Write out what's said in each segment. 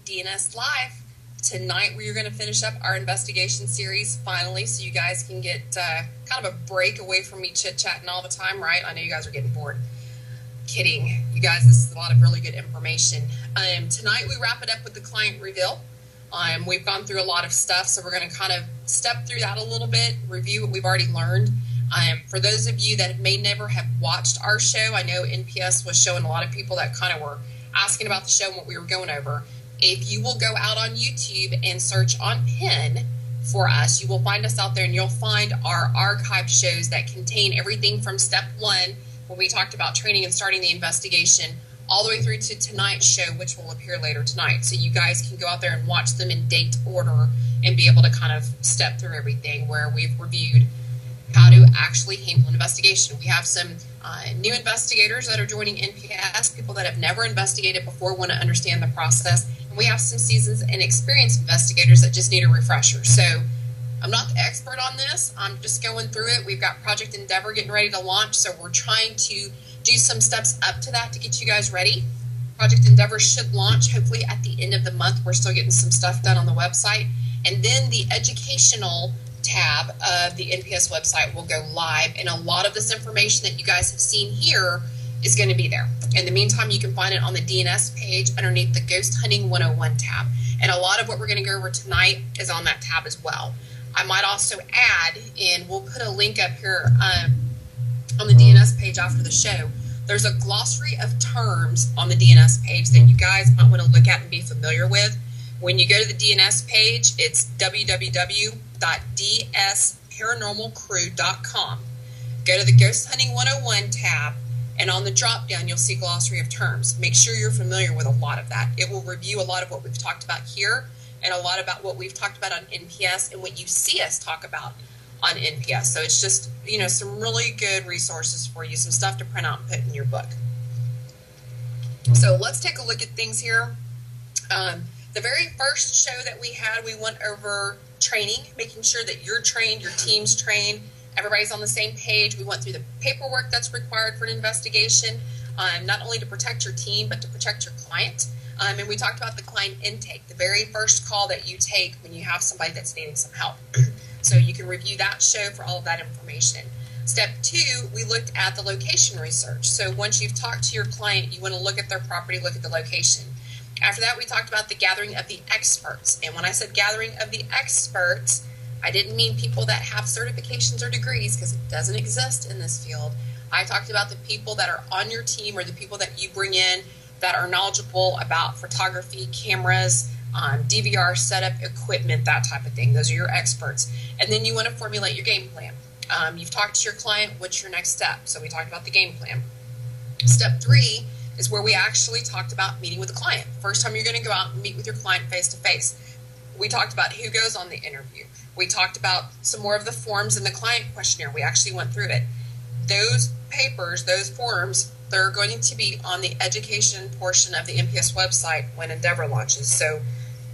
DNS Live. Tonight we are going to finish up our investigation series finally, so you guys can get kind of a break away from me chit-chatting all the time, right? I know you guys are getting bored. Kidding. You guys, this is a lot of really good information. Tonight we wrap it up with the client reveal. We've gone through a lot of stuff, so we're going to kind of step through that a little bit, review what we've already learned. For those of you that may never have watched our show, I know NPS was showing a lot of people that kind of were asking about the show and what we were going over. If you will go out on YouTube and search on PIN for us, you will find us out there, and you'll find our archive shows that contain everything from step 1, when we talked about training and starting the investigation, all the way through to tonight's show, which will appear later tonight. So you guys can go out there and watch them in date order and be able to kind of step through everything where we've reviewed how to actually handle an investigation. We have some new investigators that are joining NPS, people that have never investigated before, want to understand the process. And we have some seasoned and experienced investigators that just need a refresher. So I'm not the expert on this. I'm just going through it. We've got Project Endeavor getting ready to launch, so we're trying to do some steps up to that to get you guys ready. Project Endeavor should launch hopefully at the end of the month. We're still getting some stuff done on the website. And then the educational tab of the NPS website will go live, and a lot of this information that you guys have seen here is going to be there. In the meantime, you can find it on the DNS page underneath the Ghost Hunting 101 tab, and a lot of what we're going to go over tonight is on that tab as well. I might also add, and we'll put a link up here on the DNS page after the show, there's a glossary of terms on the DNS page that you guys might want to look at and be familiar with. When you go to the DNS page, it's www.dsparanormalcrew.com. Go to the Ghost Hunting 101 tab, and on the drop down, you'll see glossary of terms. Make sure you're familiar with a lot of that. It will review a lot of what we've talked about here and a lot about what we've talked about on NPS and what you see us talk about on NPS. So it's just, you know, some really good resources for you, some stuff to print out and put in your book. So let's take a look at things here. The very first show that we had, we went over training, making sure that you're trained, your team's trained, everybody's on the same page. We went through the paperwork that's required for an investigation, not only to protect your team, but to protect your client. And we talked about the client intake, the very first call that you take when you have somebody that's needing some help. So you can review that show for all of that information. Step 2, we looked at the location research. So once you've talked to your client, you want to look at their property, look at the location. After that, we talked about the gathering of the experts. And when I said gathering of the experts, I didn't mean people that have certifications or degrees, because it doesn't exist in this field. I talked about the people that are on your team, or the people that you bring in that are knowledgeable about photography, cameras, DVR setup, equipment, that type of thing. Those are your experts. And then you want to formulate your game plan. You've talked to your client, what's your next step? So we talked about the game plan. Step 3 is where we actually talked about meeting with the client. First time you're going to go out and meet with your client face-to-face. We talked about who goes on the interview. We talked about some more of the forms in the client questionnaire. We actually went through it. Those papers, those forms, they're going to be on the education portion of the NPS website when Endeavor launches. So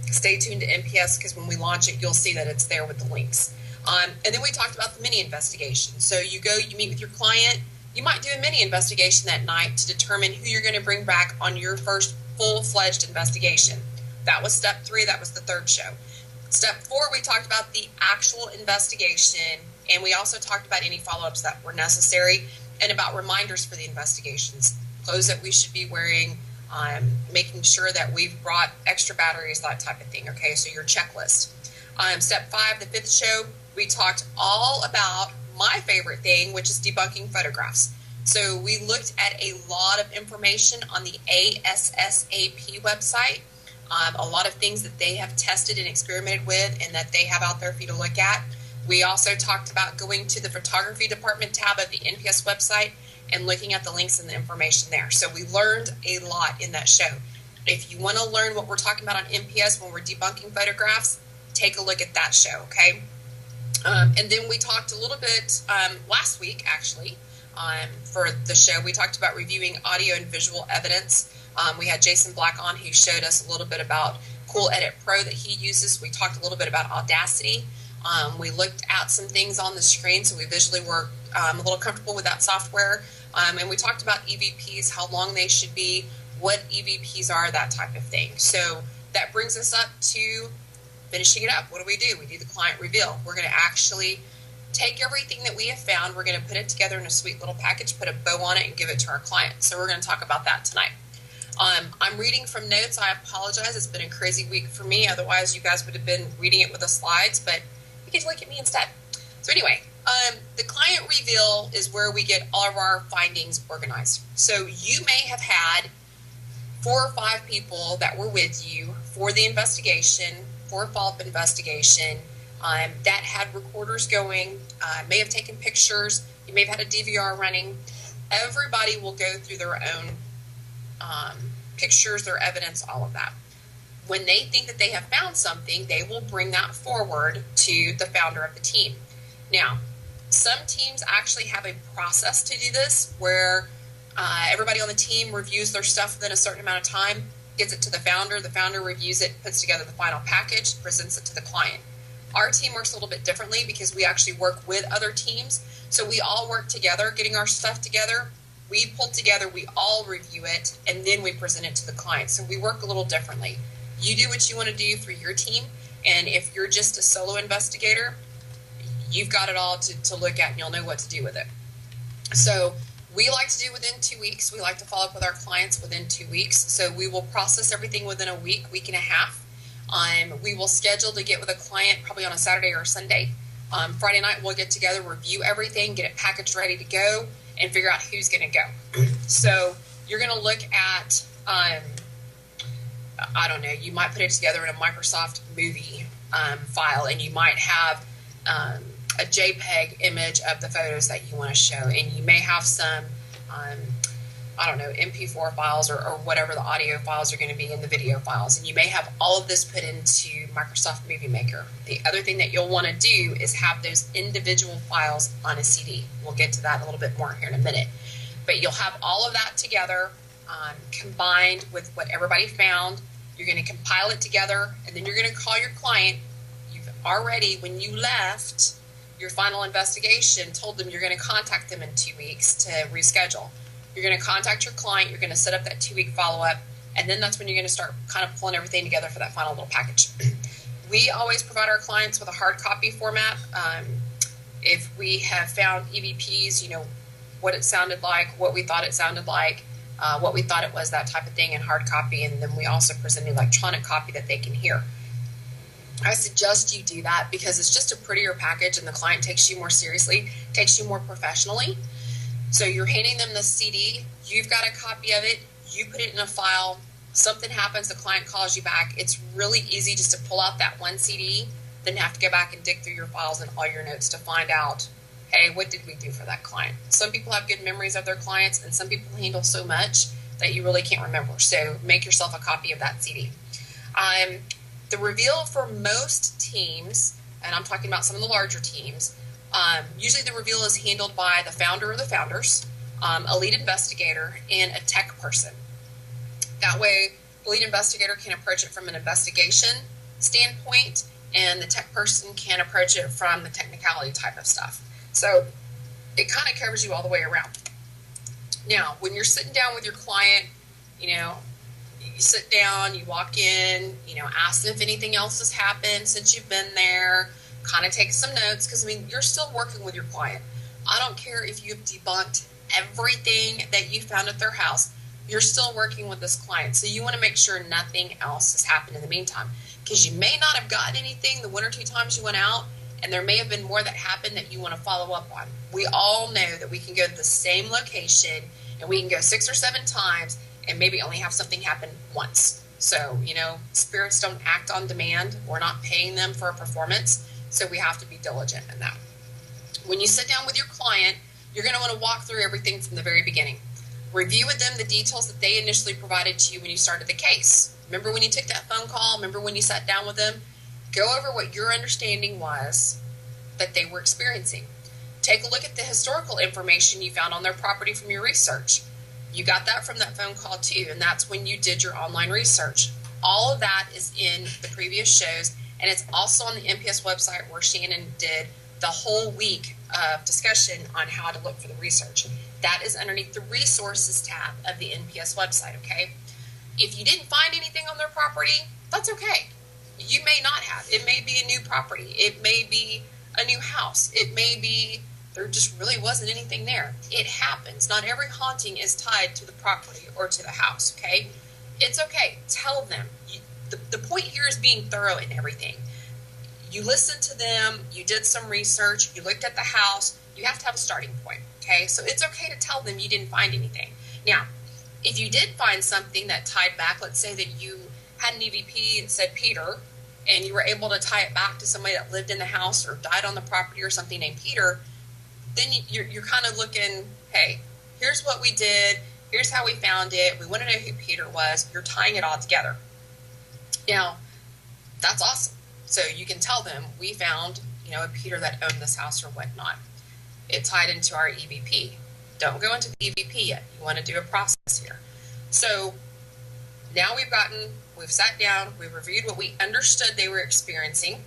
stay tuned to NPS, because when we launch it, you'll see that it's there with the links. And then we talked about the mini investigation. So you go, you meet with your client. You might do a mini investigation that night to determine who you're going to bring back on your first full-fledged investigation. That was step 3. That was the third show. Step 4, we talked about the actual investigation, and we also talked about any follow-ups that were necessary and about reminders for the investigations, clothes that we should be wearing, making sure that we've brought extra batteries, that type of thing. Okay, so your checklist. Step 5, the 5th show, we talked all about my favorite thing, which is debunking photographs. So we looked at a lot of information on the ASSAP website, a lot of things that they have tested and experimented with and that they have out there for you to look at. We also talked about going to the photography department tab of the NPS website and looking at the links and the information there. So we learned a lot in that show. If you want to learn what we're talking about on NPS when we're debunking photographs, take a look at that show, okay? And then we talked a little bit last week, actually, for the show. We talked about reviewing audio and visual evidence. We had Jason Black on, who showed us a little bit about Cool Edit Pro that he uses. We talked a little bit about Audacity. We looked at some things on the screen, so we visually were a little comfortable with that software. And we talked about EVPs, how long they should be, what EVPs are, that type of thing. So that brings us up to finishing it up. What do? We do the client reveal. We're going to actually take everything that we have found. We're going to put it together in a sweet little package, put a bow on it, and give it to our client. So we're going to talk about that tonight. I'm reading from notes. I apologize. It's been a crazy week for me. Otherwise, you guys would have been reading it with the slides, but you get to look at me instead. So anyway, the client reveal is where we get all of our findings organized. So you may have had 4 or 5 people that were with you for the investigation, for a follow-up investigation, that had recorders going, may have taken pictures, you may have had a DVR running. Everybody will go through their own pictures, their evidence, all of that. When they think that they have found something, they will bring that forward to the founder of the team. Now, some teams actually have a process to do this where everybody on the team reviews their stuff within a certain amount of time, gets it to the founder reviews it, puts together the final package, presents it to the client. Our team works a little bit differently because we actually work with other teams. So we all work together, getting our stuff together. We pull together, we all review it, and then we present it to the client. So we work a little differently. You do what you want to do for your team, and if you're just a solo investigator, you've got it all to look at, and you'll know what to do with it. So we like to do within 2 weeks. We like to follow up with our clients within 2 weeks. So we will process everything within a week and a half. We will schedule to get with a client probably on a Saturday or a Sunday. Friday night we'll get together, review everything, get it packaged ready to go, and figure out who's going to go. So you're going to look at, I don't know, you might put it together in a Microsoft movie file, and you might have a JPEG image of the photos that you want to show, and you may have some, I don't know, MP4 files or whatever the audio files are going to be in the video files, and you may have all of this put into Microsoft Movie Maker. The other thing that you'll want to do is have those individual files on a CD. We'll get to that a little bit more here in a minute. But you'll have all of that together, combined with what everybody found. You're going to compile it together, and then you're going to call your client. You've already, when you left your final investigation, told them you're going to contact them in 2 weeks to reschedule. You're going to contact your client, you're going to set up that 2-week follow-up, and then that's when you're going to start kind of pulling everything together for that final little package. We always provide our clients with a hard copy format. If we have found EVPs, you know, what it sounded like, what we thought it sounded like, what we thought it was, that type of thing in hard copy, and then we also present an electronic copy that they can hear. I suggest you do that because it's just a prettier package and the client takes you more seriously, takes you more professionally. So you're handing them the CD, you've got a copy of it, you put it in a file, something happens, the client calls you back. It's really easy just to pull out that one CD, then have to go back and dig through your files and all your notes to find out, hey, what did we do for that client? Some people have good memories of their clients, and some people handle so much that you really can't remember. So make yourself a copy of that CD. The reveal for most teams, and I'm talking about some of the larger teams, usually the reveal is handled by the founder or the founders, a lead investigator, and a tech person. That way, the lead investigator can approach it from an investigation standpoint, and the tech person can approach it from the technicality type of stuff. So it kind of covers you all the way around. Now, when you're sitting down with your client, you know, you sit down, you walk in, you know, ask them if anything else has happened since you've been there, kind of take some notes, because, I mean, you're still working with your client. I don't care if you've debunked everything that you found at their house, you're still working with this client. So you want to make sure nothing else has happened in the meantime, because you may not have gotten anything the 1 or 2 times you went out, and there may have been more that happened that you want to follow up on. We all know that we can go to the same location, and we can go 6 or 7 times, and maybe only have something happen once. So, you know, spirits don't act on demand. We're not paying them for a performance, so we have to be diligent in that. When you sit down with your client, you're going to want to walk through everything from the very beginning. Review with them the details that they initially provided to you when you started the case. Remember when you took that phone call? Remember when you sat down with them? Go over what your understanding was that they were experiencing. Take a look at the historical information you found on their property from your research. You got that from that phone call too, and that's when you did your online research. All of that is in the previous shows, and it's also on the NPS website where Shannon did the whole week of discussion on how to look for the research. That is underneath the resources tab of the NPS website, okay? If you didn't find anything on their property, That's okay. You may not have. It may be a new property. It may be a new house. It may be there just really wasn't anything there. It happens. Not every haunting is tied to the property or to the house, okay? It's okay. Tell them. The point here is being thorough in everything. You listened to them. You did some research. You looked at the house. You have to have a starting point, okay? So it's okay to tell them you didn't find anything. Now, if you did find something that tied back, let's say that you had an EVP and said Peter, and you were able to tie it back to somebody that lived in the house or died on the property or something named Peter, then you're kind of looking, hey, here's what we did. Here's how we found it. We want to know who Peter was. You're tying it all together. Now, that's awesome. So you can tell them we found, a Peter that owned this house or whatnot. It tied into our EVP. Don't go into the EVP yet. You want to do a process here. So now we've sat down, we've reviewed what we understood they were experiencing.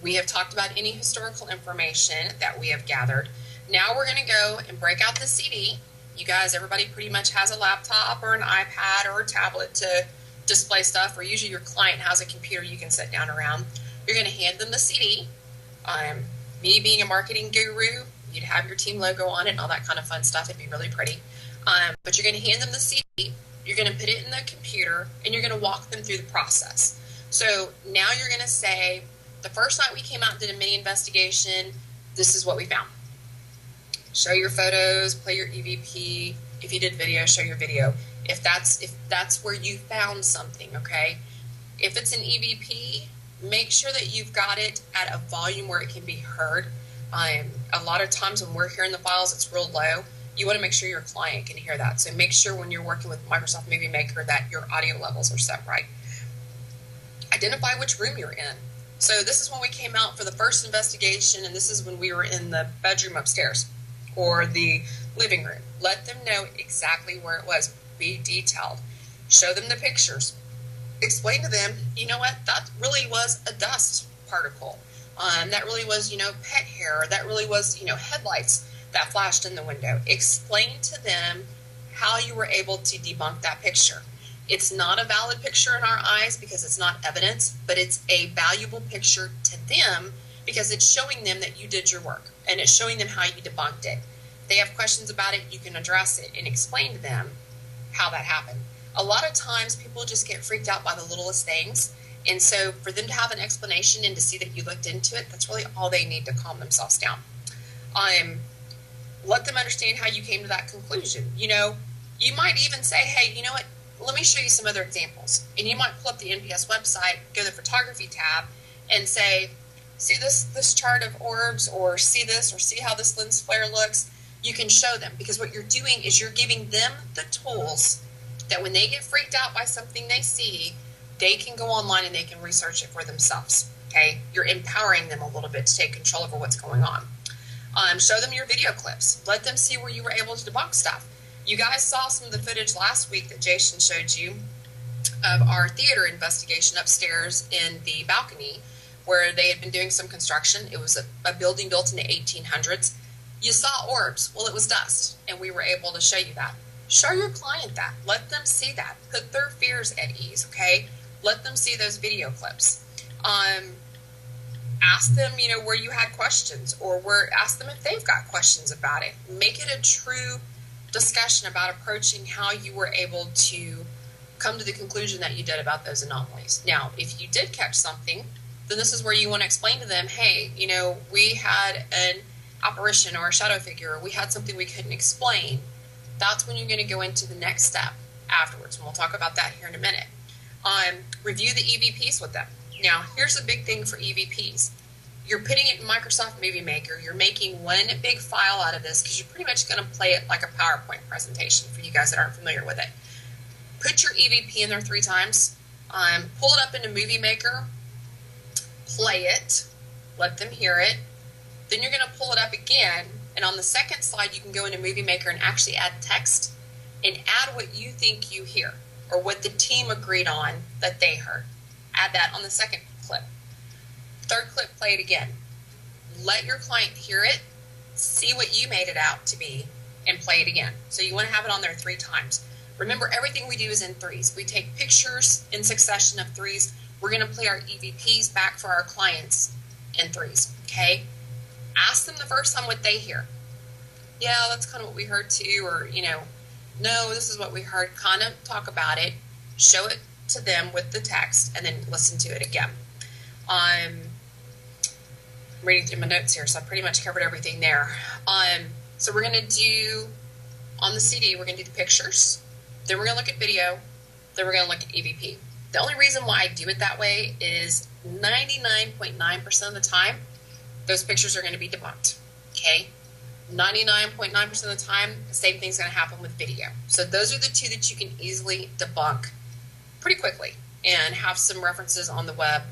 We have talked about any historical information that we have gathered. Now we're going to go and break out the CD. You guys, everybody pretty much has a laptop or an iPad or a tablet to display stuff, or usually your client has a computer you can sit down around. You're going to hand them the CD. Me being a marketing guru, you'd have your team logo on it and all that kind of fun stuff. It'd be really pretty. But you're going to hand them the CD. You're going to put it in the computer, and you're going to walk them through the process. So now you're going to say, the first night we came out and did a mini investigation, this is what we found. Show your photos, play your EVP. If you did video, show your video. If that's where you found something, okay? If it's an EVP, make sure that you've got it at a volume where it can be heard. A lot of times when we're hearing the files, it's real low. You want to make sure your client can hear that. So make sure when you're working with Microsoft Movie Maker that your audio levels are set right. Identify which room you're in. So this is when we came out for the first investigation, and this is when we were in the bedroom upstairs or the living room. Let them know exactly where it was. Be detailed. Show them the pictures. Explain to them, you know what, that really was a dust particle. That really was, pet hair. That really was, headlights that flashed in the window. Explain to them how you were able to debunk that picture. It's not a valid picture in our eyes because it's not evidence, but it's a valuable picture to them because it's showing them that you did your work and it's showing them how you debunked it. If they have questions about it, you can address it and explain to them how that happened. A lot of times people just get freaked out by the littlest things. And so for them to have an explanation and to see that you looked into it, that's really all they need to calm themselves down. Let them understand how you came to that conclusion. You might even say, hey, you know what? Let me show you some other examples. And you might pull up the NPS website, go to the photography tab, and say, see this chart of orbs, or see this, or see how this lens flare looks. You can show them, because what you're doing is you're giving them the tools that when they get freaked out by something they see, they can go online and they can research it for themselves. Okay? You're empowering them a little bit to take control over what's going on. Show them your video clips. Let them see where you were able to debunk stuff. You guys saw some of the footage last week that Jason showed you of our theater investigation upstairs in the balcony where they had been doing some construction. It was a building built in the 1800s. You saw orbs. Well, it was dust, and we were able to show you that. Show your client that. Let them see that. Put their fears at ease, okay? Let them see those video clips. Ask them, where you had questions, or ask them if they've got questions about it. Make it a true discussion about approaching how you were able to come to the conclusion that you did about those anomalies. Now, if you did catch something, then this is where you want to explain to them, hey, we had an apparition or a shadow figure, or we had something we couldn't explain. That's when you're going to go into the next step afterwards, and we'll talk about that here in a minute. Review the EVPs with them. Now, here's a big thing for EVPs. You're putting it in Microsoft Movie Maker. You're making one big file out of this because you're pretty much going to play it like a PowerPoint presentation for you guys that aren't familiar with it. Put your EVP in there 3 times. Pull it up into Movie Maker. Play it. Let them hear it. Then you're going to pull it up again. And on the second slide, you can go into Movie Maker and actually add text and add what you think you hear or what the team agreed on that they heard. Add that on the second clip. Third clip, play it again. Let your client hear it, see what you made it out to be, and play it again. So you want to have it on there 3 times. Remember, everything we do is in 3s. We take pictures in succession of 3s. we're going to play our EVPs back for our clients in threes, okay? Ask them the first time what they hear. Yeah, that's kind of what we heard too, or, you know, no, this is what we heard. Kind of talk about it, show it to them with the text, and then listen to it again. I'm reading through my notes here, so I pretty much covered everything there. So we're going to do, on the CD, we're going to do the pictures, then we're going to look at video, then we're going to look at EVP. The only reason why I do it that way is 99.9% of the time, those pictures are going to be debunked, okay? 99.9% of the time, the same thing's going to happen with video. So those are the two that you can easily debunk pretty quickly and have some references on the web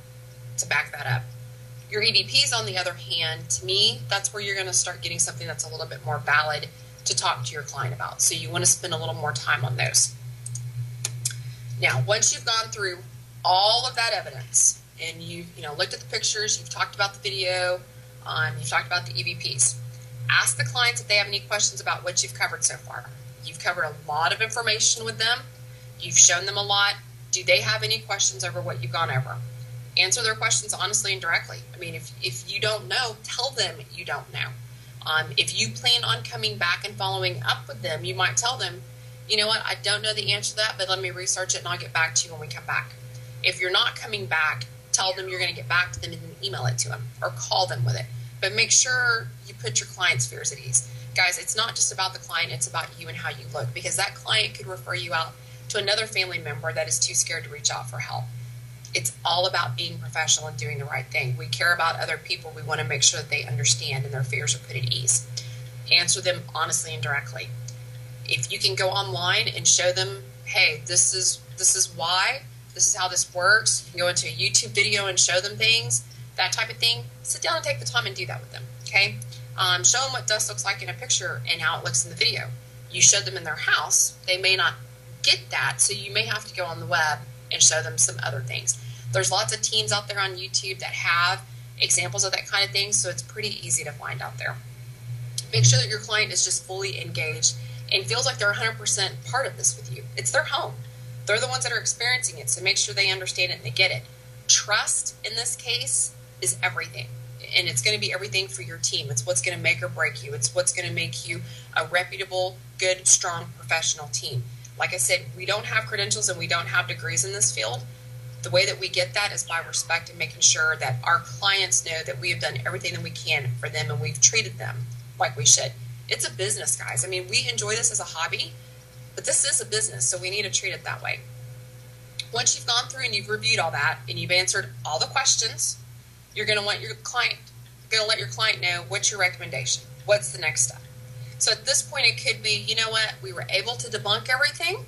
to back that up. Your EVPs, on the other hand, to me, that's where you're going to start getting something that's a little bit more valid to talk to your client about. So you want to spend a little more time on those. Now, once you've gone through all of that evidence and you've looked at the pictures, you've talked about the video, you've talked about the EVPs, ask the clients if they have any questions about what you've covered so far. You've covered a lot of information with them. You've shown them a lot. Do they have any questions over what you've gone over? Answer their questions honestly and directly. I mean, if you don't know, tell them you don't know. If you plan on coming back and following up with them, you might tell them, you know what, I don't know the answer to that, but let me research it and I'll get back to you when we come back. If you're not coming back, tell them you're going to get back to them and then email it to them or call them with it. But make sure you put your client's fears at ease. Guys, it's not just about the client, it's about you and how you look, because that client could refer you out to another family member that is too scared to reach out for help. It's all about being professional and doing the right thing. We care about other people. We want to make sure that they understand and their fears are put at ease. Answer them honestly and directly. If you can go online and show them, hey, this is why, this is how this works. You can go into a YouTube video and show them things, that type of thing. Sit down and take the time and do that with them, okay? Show them what dust looks like in a picture and how it looks in the video. You showed them in their house. They may not get that, so you may have to go on the web and show them some other things. There's lots of teams out there on YouTube that have examples of that kind of thing, so it's pretty easy to find out there. Make sure that your client is just fully engaged and feels like they're 100% part of this with you. It's their home. They're the ones that are experiencing it, so make sure they understand it and they get it. Trust, in this case, is everything. And it's going to be everything for your team. It's what's going to make or break you. It's what's going to make you a reputable, good, strong, professional team. Like I said, we don't have credentials and we don't have degrees in this field. The way that we get that is by respect and making sure that our clients know that we have done everything that we can for them and we've treated them like we should. It's a business, guys. I mean, we enjoy this as a hobby, but this is a business, so we need to treat it that way. Once you've gone through and you've reviewed all that and you've answered all the questions, you're going to let your client know what's your recommendation. What's the next step? So at this point, it could be, you know what, we were able to debunk everything.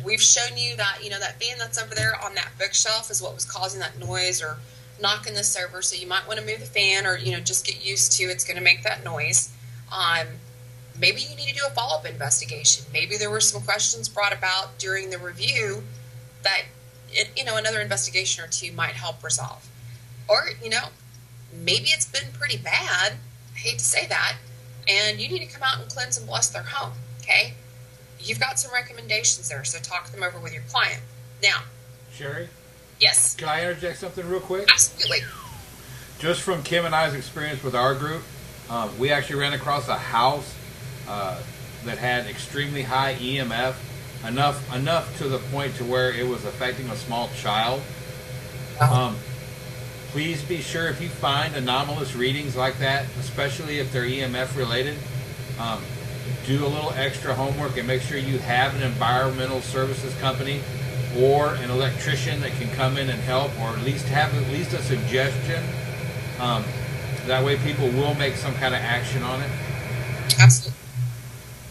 We've shown you that, that fan that's over there on that bookshelf is what was causing that noise or knocking this over. So you might want to move the fan or, just get used to it's going to make that noise. Maybe you need to do a follow-up investigation. Maybe there were some questions brought about during the review that, another investigation or two might help resolve. Or, maybe it's been pretty bad. I hate to say that. And you need to come out and cleanse and bless their home, okay? You've got some recommendations there, so talk them over with your client. Now. Sheri? Yes? Can I interject something real quick? Absolutely. Just from Kim and I's experience with our group, we actually ran across a house that had extremely high EMF, enough to the point to where it was affecting a small child. Please be sure if you find anomalous readings like that, especially if they're EMF related, do a little extra homework and make sure you have an environmental services company or an electrician that can come in and help, or at least have a suggestion. That way people will make some kind of action on it. Absolutely.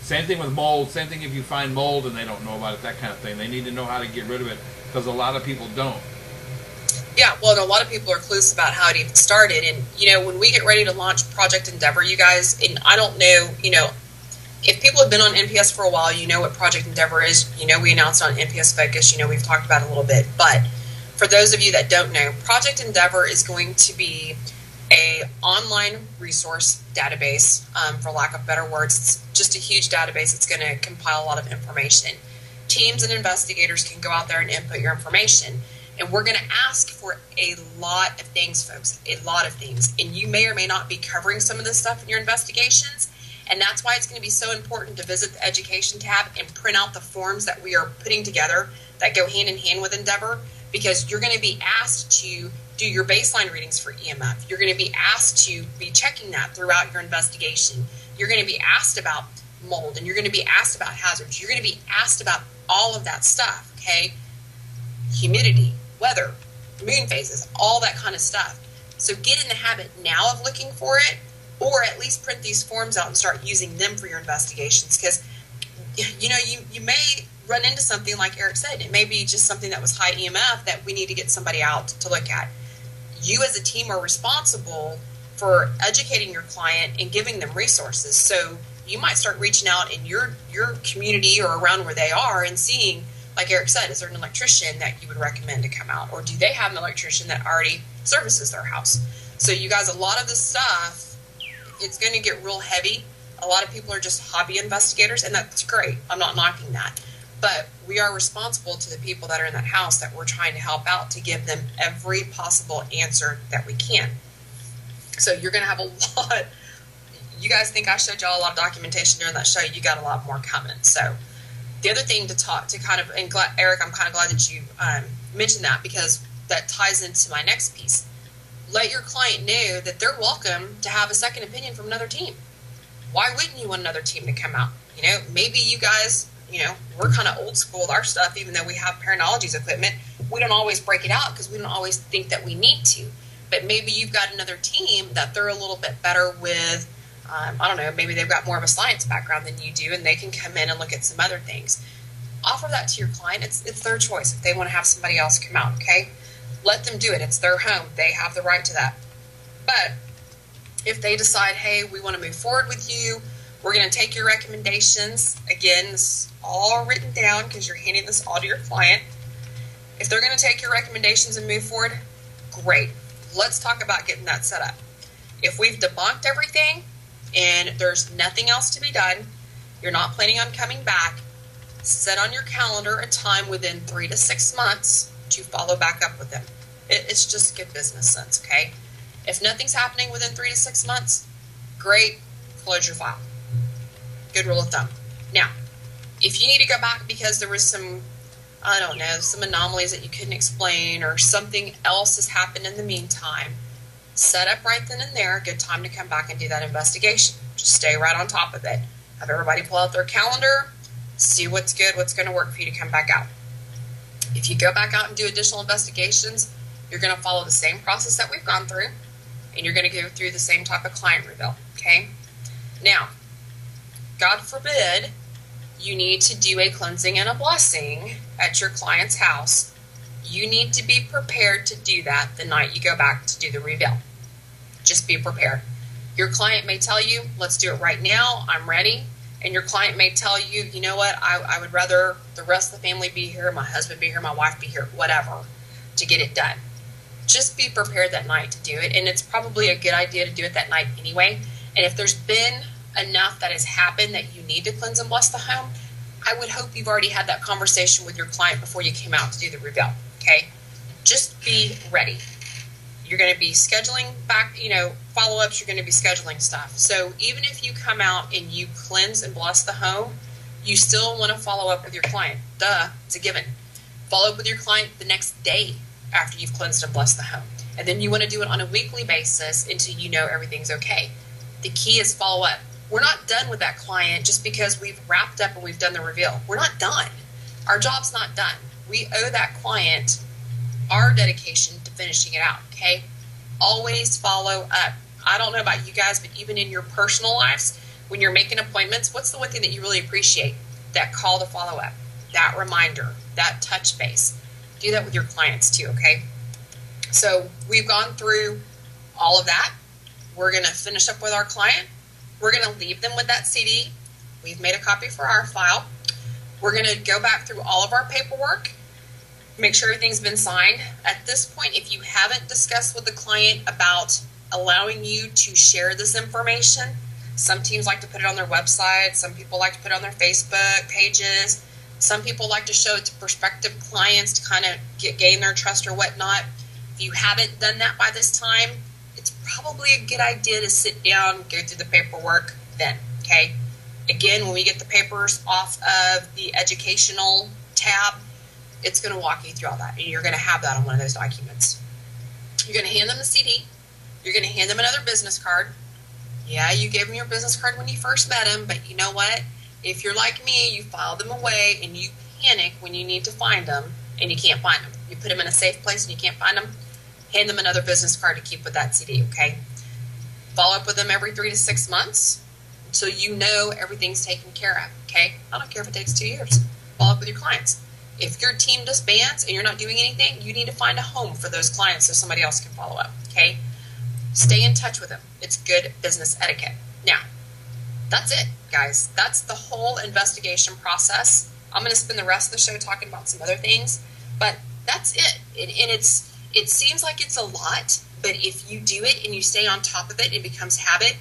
Same thing with mold. Same thing if you find mold and they don't know about it, that kind of thing. They need to know how to get rid of it, because a lot of people don't. Yeah, well, and a lot of people are clueless about how it even started. And, when we get ready to launch Project Endeavor, you guys, and I don't know, if people have been on NPS for a while, you know what Project Endeavor is. We announced it on NPS Focus. We've talked about it a little bit. But for those of you that don't know, Project Endeavor is going to be a online resource database, for lack of better words. It's just a huge database. It's going to compile a lot of information. Teams and investigators can go out there and input your information. And we're going to ask for a lot of things, folks, a lot of things. And you may or may not be covering some of this stuff in your investigations. And that's why it's going to be so important to visit the education tab and print out the forms that we are putting together that go hand in hand with Endeavor, because you're going to be asked to do your baseline readings for EMF. You're going to be asked to be checking that throughout your investigation. You're going to be asked about mold, and you're going to be asked about hazards. You're going to be asked about all of that stuff, okay? Humidity, weather, moon phases, all that kind of stuff. So get in the habit now of looking for it, or at least print these forms out and start using them for your investigations, because you may run into something like Eric said. It may be just something that was high EMF that we need to get somebody out to look at. You as a team are responsible for educating your client and giving them resources. So you might start reaching out in your community or around where they are and seeing, like Eric said, is there an electrician that you would recommend to come out? Or do they have an electrician that already services their house? So you guys, a lot of this stuff, it's going to get real heavy. A lot of people are just hobby investigators, and that's great. I'm not knocking that. But we are responsible to the people that are in that house that we're trying to help out to give them every possible answer that we can. So you're going to have a lot. You guys think I showed y'all a lot of documentation during that show. You got a lot more coming. So the other thing to talk to kind of, and Eric, I'm kind of glad that you mentioned that, because that ties into my next piece. Let your client know that they're welcome to have a second opinion from another team. Why wouldn't you want another team to come out? Maybe you guys, we're kind of old school with our stuff, even though we have Paranology's equipment. We don't always break it out because we don't always think that we need to. But maybe you've got another team that they're a little bit better with. I don't know, maybe they've got more of a science background than you do, and they can come in and look at some other things. Offer that to your client. It's their choice if they want to have somebody else come out, okay? Let them do it. It's their home. They have the right to that. But if they decide, hey, we want to move forward with you, we're going to take your recommendations. Again, this is all written down because you're handing this all to your client. If they're going to take your recommendations and move forward, great. Let's talk about getting that set up. If we've debunked everything and there's nothing else to be done, you're not planning on coming back, set on your calendar a time within 3 to 6 months to follow back up with them. It's just good business sense, okay? If nothing's happening within 3 to 6 months, great, close your file. Good rule of thumb. Now, if you need to go back because there was some anomalies that you couldn't explain, or something else has happened in the meantime, set up right then and there a good time to come back and do that investigation. Just stay right on top of it. Have everybody pull out their calendar, see what's good, what's going to work for you to come back out. If you go back out and do additional investigations, you're going to follow the same process that we've gone through, and you're going to go through the same type of client reveal, okay? Now, God forbid you need to do a cleansing and a blessing at your client's house. You need to be prepared to do that the night you go back to do the reveal. Just be prepared. Your client may tell you, let's do it right now, I'm ready. And your client may tell you, you know what, I would rather the rest of the family be here, my husband be here, my wife be here, whatever, to get it done. Just be prepared that night to do it. And it's probably a good idea to do it that night anyway. And if there's been enough that has happened that you need to cleanse and bless the home, I would hope you've already had that conversation with your client before you came out to do the reveal, okay? Just be ready. You're going to be scheduling back, follow-ups, you're going to be scheduling stuff. So even if you come out and you cleanse and bless the home, you still want to follow up with your client. Duh, it's a given. Follow up with your client the next day after you've cleansed and blessed the home. And then you want to do it on a weekly basis until you know everything's okay. The key is follow up. We're not done with that client just because we've wrapped up and we've done the reveal. We're not done. Our job's not done. We owe that client our dedication to finishing it out, okay? Always follow up. I don't know about you guys, but even in your personal lives, when you're making appointments, what's the one thing that you really appreciate? That call to follow up, that reminder, that touch base. Do that with your clients too, okay? So we've gone through all of that. We're going to finish up with our client. We're going to leave them with that CD. We've made a copy for our file. We're going to go back through all of our paperwork, make sure everything's been signed. At this point, if you haven't discussed with the client about allowing you to share this information, some teams like to put it on their website, some people like to put it on their Facebook pages, Some people like to show it to prospective clients to kind of gain their trust or whatnot. If you haven't done that by this time, it's probably a good idea to sit down, go through the paperwork then, okay? Again, when we get the papers off of the educational tab, it's going to walk you through all that, and you're going to have that on one of those documents. You're going to hand them the CD. You're going to hand them another business card. Yeah, you gave them your business card when you first met them, but you know what? If you're like me, you file them away, and you panic when you need to find them, and you can't find them. You put them in a safe place, and you can't find them. Hand them another business card to keep with that CD, okay? Follow up with them every 3 to 6 months until you know everything's taken care of, okay? I don't care if it takes 2 years. Follow up with your clients. If your team disbands and you're not doing anything, you need to find a home for those clients so somebody else can follow up, okay? Stay in touch with them. It's good business etiquette. Now, that's it, guys. That's the whole investigation process. I'm going to spend the rest of the show talking about some other things, but that's it. And it seems like it's a lot, but if you do it and you stay on top of it, it becomes habit.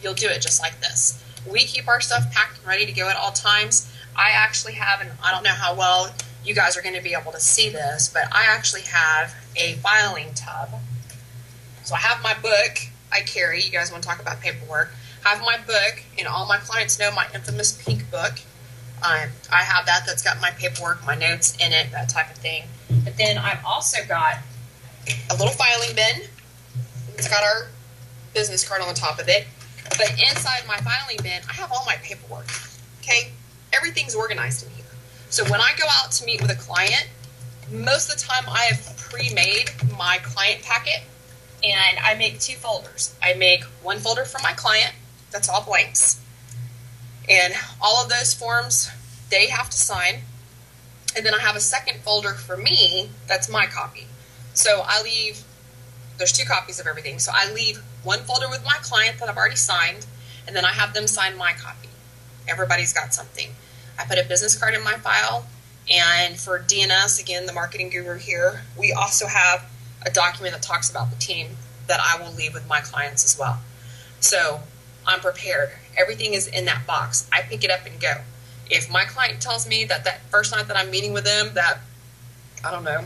You'll do it just like this. We keep our stuff packed and ready to go at all times. I actually have, and I don't know how well you guys are going to be able to see this, but I actually have a filing tub. So I have my book I carry. You guys want to talk about paperwork. I have my book, and all my clients know my infamous pink book. I have that. That's got my paperwork, my notes in it, that type of thing. But then I've also got a little filing bin. It's got our business card on the top of it. But inside my filing bin, I have all my paperwork. Okay? Everything's organized in here. So when I go out to meet with a client, most of the time I have pre-made my client packet, and I make 2 folders. I make one folder for my client, that's all blanks, and all of those forms they have to sign, and then I have a second folder for me, that's my copy. So there's 2 copies of everything, so I leave one folder with my client that I've already signed, and then I have them sign my copy. Everybody's got something. I put a business card in my file, and for DNS, again, the marketing guru here, we also have a document that talks about the team that I will leave with my clients as well. So I'm prepared. Everything is in that box. I pick it up and go. If my client tells me that first night that I'm meeting with them that, I don't know,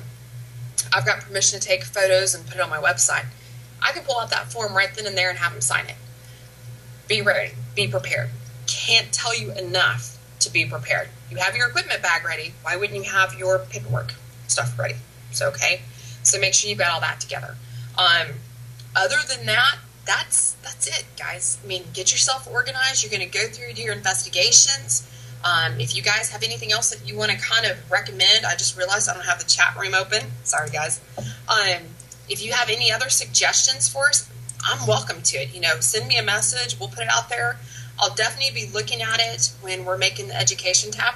I've got permission to take photos and put it on my website, I can pull out that form right then and there and have them sign it. Be ready. Be prepared. Can't tell you enough to be prepared. You have your equipment bag ready. Why wouldn't you have your paperwork stuff ready? So, okay. So make sure you've got all that together. Other than that, that's it, guys. I mean, get yourself organized. You're going to go through your investigations. If you guys have anything else that you want to kind of recommend, I just realized I don't have the chat room open. Sorry, guys. If you have any other suggestions for us, I'm welcome to it. Send me a message. We'll put it out there. I'll definitely be looking at it when we're making the education tab.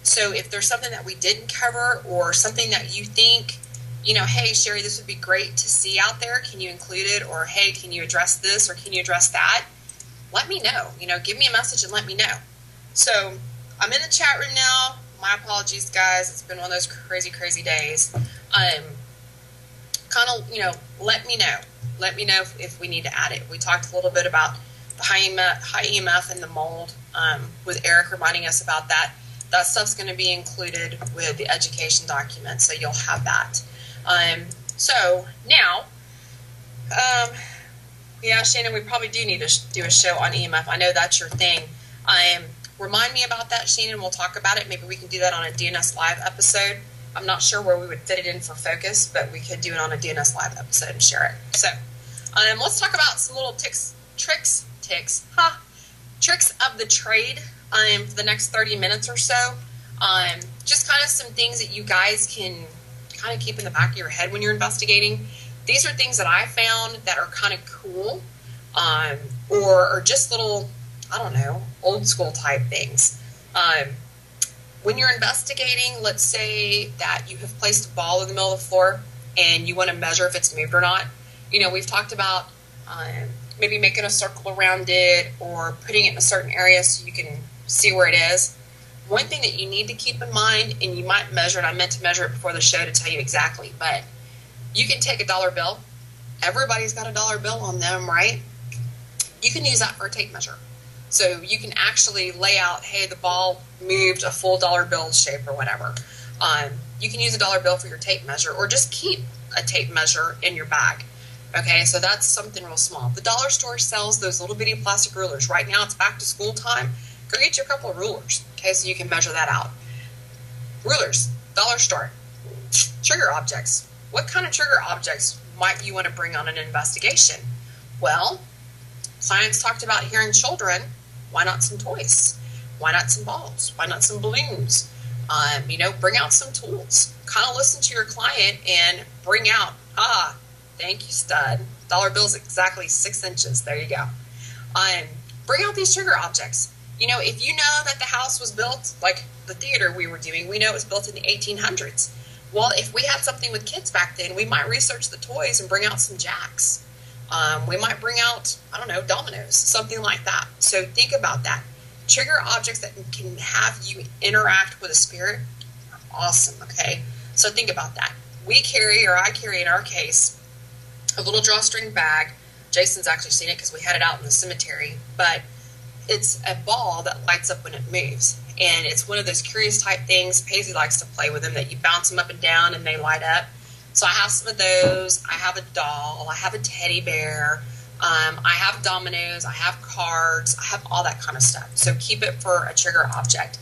So if there's something that we didn't cover or something that you think, hey, Sheri, this would be great to see out there. Can you include it? Or, hey, can you address this or can you address that? Let me know. Give me a message and let me know. So I'm in the chat room now. My apologies, guys. It's been one of those crazy, crazy days. Let me know. Let me know if we need to add it. We talked a little bit about the high EMF and the mold with Eric reminding us about that. That stuff's going to be included with the education document, so you'll have that. So now, Shannon, we probably do need to do a show on EMF. I know that's your thing. Remind me about that, Shannon. We'll talk about it. Maybe we can do that on a DNS Live episode. I'm not sure where we would fit it in for focus, but we could do it on a DNS Live episode and share it. So let's talk about some little tricks of the trade for the next 30 minutes or so. Just kind of some things that you guys can kind of keep in the back of your head when you're investigating. These are things that I found that are kind of cool or just little, I don't know, old school type things. When you're investigating, let's say that you have placed a ball in the middle of the floor and you want to measure if it's moved or not. We've talked about maybe making a circle around it or putting it in a certain area so you can see where it is. One thing that you need to keep in mind, and you might measure it, I meant to measure it before the show to tell you exactly, but you can take a dollar bill. Everybody's got a dollar bill on them, right? You can use that for a tape measure. So you can actually lay out, hey, the ball moved a full dollar bill shape or whatever. You can use a dollar bill for your tape measure, or just keep a tape measure in your bag. Okay, so that's something real small. The dollar store sells those little bitty plastic rulers. Right now it's back to school time. Go get you a couple of rulers, okay, so you can measure that out. Rulers, dollar store. Trigger objects. What kind of trigger objects might you want to bring on an investigation? Well, clients talked about hearing children. Why not some toys? Why not some balls? Why not some balloons? Bring out some tools. Kind of listen to your client and bring out, thank you, stud. Dollar bill's exactly 6 inches. There you go. Bring out these trigger objects. If you know that the house was built, like the theater we were doing, we know it was built in the 1800s. Well, if we had something with kids back then, we might research the toys and bring out some jacks. We might bring out, dominoes, something like that. So think about that. Trigger objects that can have you interact with a spirit are awesome, okay? So think about that. I carry in our case, a little drawstring bag. Jason's actually seen it because we had it out in the cemetery, but it's a ball that lights up when it moves. And it's one of those curious type things. Paisley likes to play with them, that you bounce them up and down and they light up. So I have some of those. I have a doll. I have a teddy bear. I have dominoes. I have cards. I have all that kind of stuff. So keep it for a trigger object.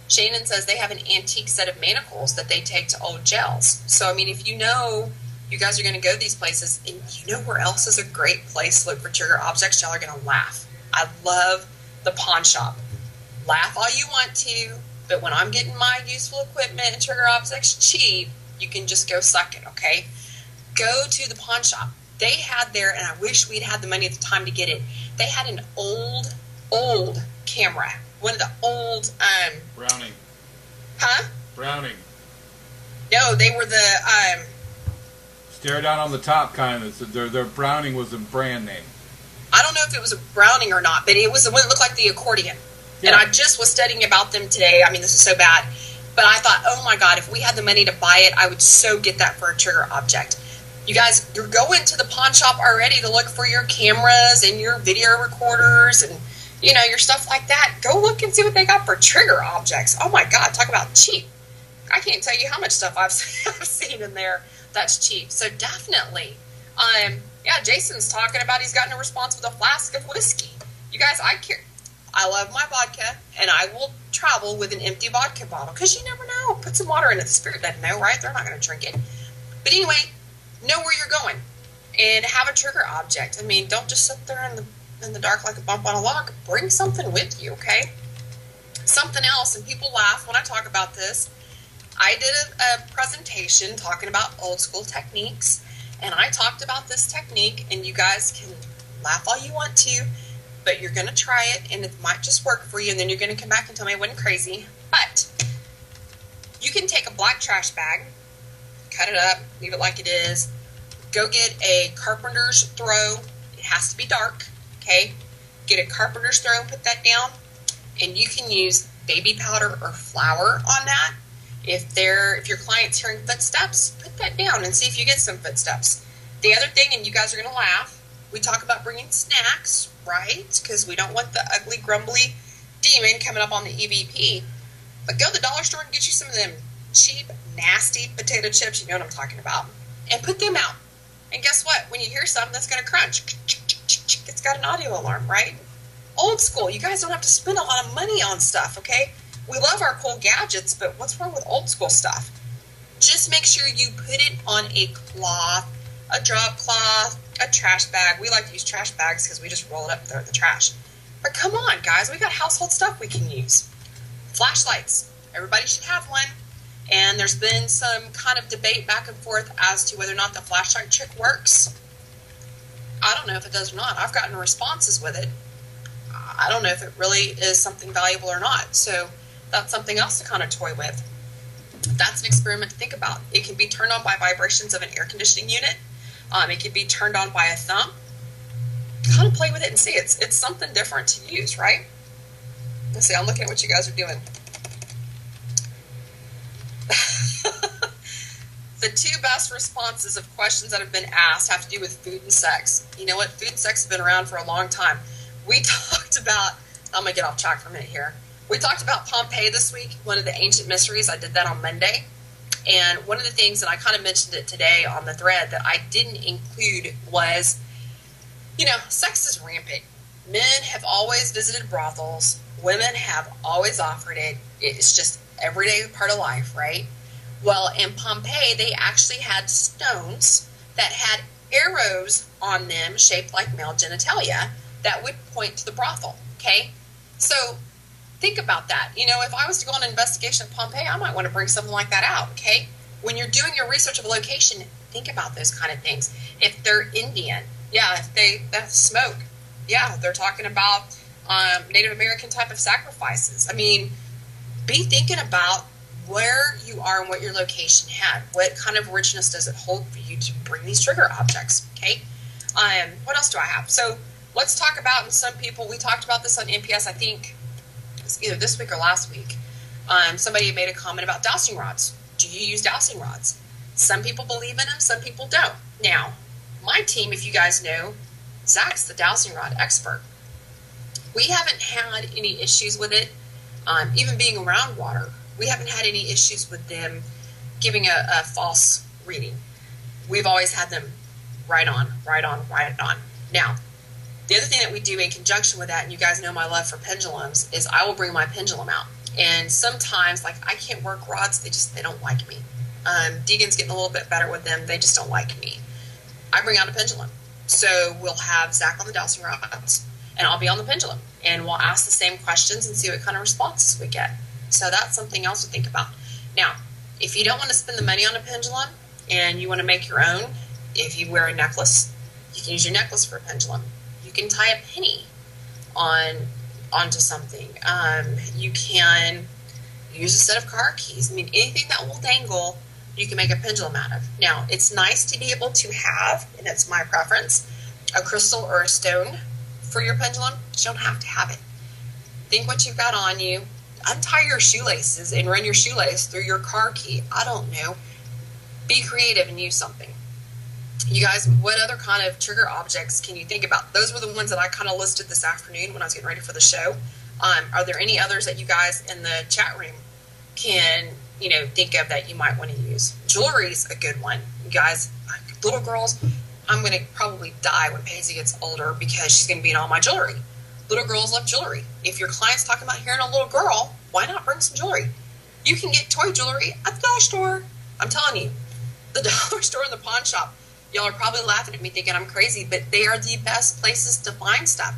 Shannon says they have an antique set of manacles that they take to old jails. So, if you guys are going to go to these places, and you know where else is a great place to look for trigger objects, y'all are going to laugh. I love the pawn shop. Laugh all you want to, but when I'm getting my useful equipment and trigger objects cheap, you can just go suck it, okay? Go to the pawn shop. They had there, and I wish we'd had the money at the time to get it, they had an old camera. One of the old, Browning. Huh? Browning. No, they were the, Stare down on the top kind of, their Browning was a brand name. I don't know if it was a Browning or not, but it was the one that looked like the accordion. Yeah. And I just was studying about them today. This is so bad. But I thought, oh my God, if we had the money to buy it, I would so get that for a trigger object. You guys, you're going to the pawn shop already to look for your cameras and your video recorders and, your stuff like that. Go look and see what they got for trigger objects. Oh my God, talk about cheap. I can't tell you how much stuff I've seen in there that's cheap. So definitely. Jason's talking about he's gotten a response with a flask of whiskey. You guys, I love my vodka, and I will travel with an empty vodka bottle, because you never know. Put some water in it. The spirit doesn't know, right? They're not going to drink it. But anyway, know where you're going, and have a trigger object. Don't just sit there in the dark like a bump on a log. Bring something with you, okay? Something else, and people laugh when I talk about this. I did a presentation talking about old school techniques, and I talked about this technique, and you guys can laugh all you want to, but you're going to try it, and it might just work for you, and then you're going to come back and tell me I went crazy. But you can take a black trash bag, cut it up, leave it like it is, go get a carpenter's throw. It has to be dark, okay? Get a carpenter's throw and put that down, and you can use baby powder or flour on that. If your client's hearing footsteps, put that down and see if you get some footsteps. The other thing, and you guys are going to laugh, we talk about bringing snacks, right? Because we don't want the ugly, grumbly demon coming up on the EVP. But go to the dollar store and get you some of them cheap, nasty potato chips, you know what I'm talking about, and put them out. And guess what? When you hear something that's going to crunch, it's got an audio alarm, right? Old school. You guys don't have to spend a lot of money on stuff, okay? We love our cool gadgets, but what's wrong with old school stuff? Just make sure you put it on a cloth, a drop cloth, a trash bag. We like to use trash bags because we just roll it up and throw it in the trash. But come on, guys. We got household stuff we can use. Flashlights. Everybody should have one. And there's been some kind of debate back and forth as to whether or not the flashlight trick works. I don't know if it does or not. I've gotten responses with it. I don't know if it really is something valuable or not. So that's something else to kind of toy with. That's an experiment to think about. It can be turned on by vibrations of an air conditioning unit. It can be turned on by a thumb. Kind of play with it and see. It's something different to use, right? Let's see. I'm looking at what you guys are doing. The two best responses of questions that have been asked have to do with food and sex. You know what? Food and sex has been around for a long time. We talked about, I'm going to get off track for a minute here. We talked about Pompeii this week, one of the ancient mysteries. I did that on Monday. And one of the things that I kind of mentioned it today on the thread that I didn't include was, sex is rampant. Men have always visited brothels. Women have always offered it. It's just everyday part of life, right? Well, in Pompeii, they actually had stones that had arrows on them shaped like male genitalia that would point to the brothel, okay? So think about that. If I was to go on an investigation at Pompeii, I might want to bring something like that out, okay? When you're doing your research of a location, think about those kind of things. If they're Indian, if that's smoke. Yeah, they're talking about Native American type of sacrifices. I mean, be thinking about where you are and what your location had. What kind of richness does it hold for you to bring these trigger objects, okay? What else do I have? So let's talk about, and some people, we talked about this on NPS, I think it was either this week or last week. Somebody made a comment about dowsing rods. Do you use dowsing rods? Some people believe in them, some people don't. Now, my team, if you guys know, Zach's the dowsing rod expert. We haven't had any issues with it, even being around water. We haven't had any issues with them giving a false reading. We've always had them right on. Now, the other thing that we do in conjunction with that, and you guys know my love for pendulums, is I will bring my pendulum out. And sometimes, like, I can't work rods, they don't like me. Deegan's getting a little bit better with them, they just don't like me. I bring out a pendulum. So we'll have Zach on the dowsing rods, and I'll be on the pendulum. And we'll ask the same questions and see what kind of responses we get. So that's something else to think about. Now, if you don't want to spend the money on a pendulum and you want to make your own, if you wear a necklace, you can use your necklace for a pendulum. You can tie a penny onto something. You can use a set of car keys. I mean, anything that will dangle, you can make a pendulum out of. Now, it's nice to be able to have, and it's my preference, a crystal or a stone for your pendulum. You don't have to have it. Think what you've got on you. Untie your shoelaces and run your shoelace through your car key. I don't know. Be creative and use something. You guys, what other kind of trigger objects can you think about? Those were the ones that I kind of listed this afternoon when I was getting ready for the show. Are there any others that you guys in the chat room can, think of that you might want to use? Jewelry's a good one. You guys, little girls, I'm going to probably die when Paisley gets older because she's going to be in all my jewelry. Little girls love jewelry. If your client's talking about hearing a little girl, why not bring some jewelry? You can get toy jewelry at the dollar store. I'm telling you, the dollar store and the pawn shop. Y'all are probably laughing at me thinking I'm crazy, but they are the best places to find stuff.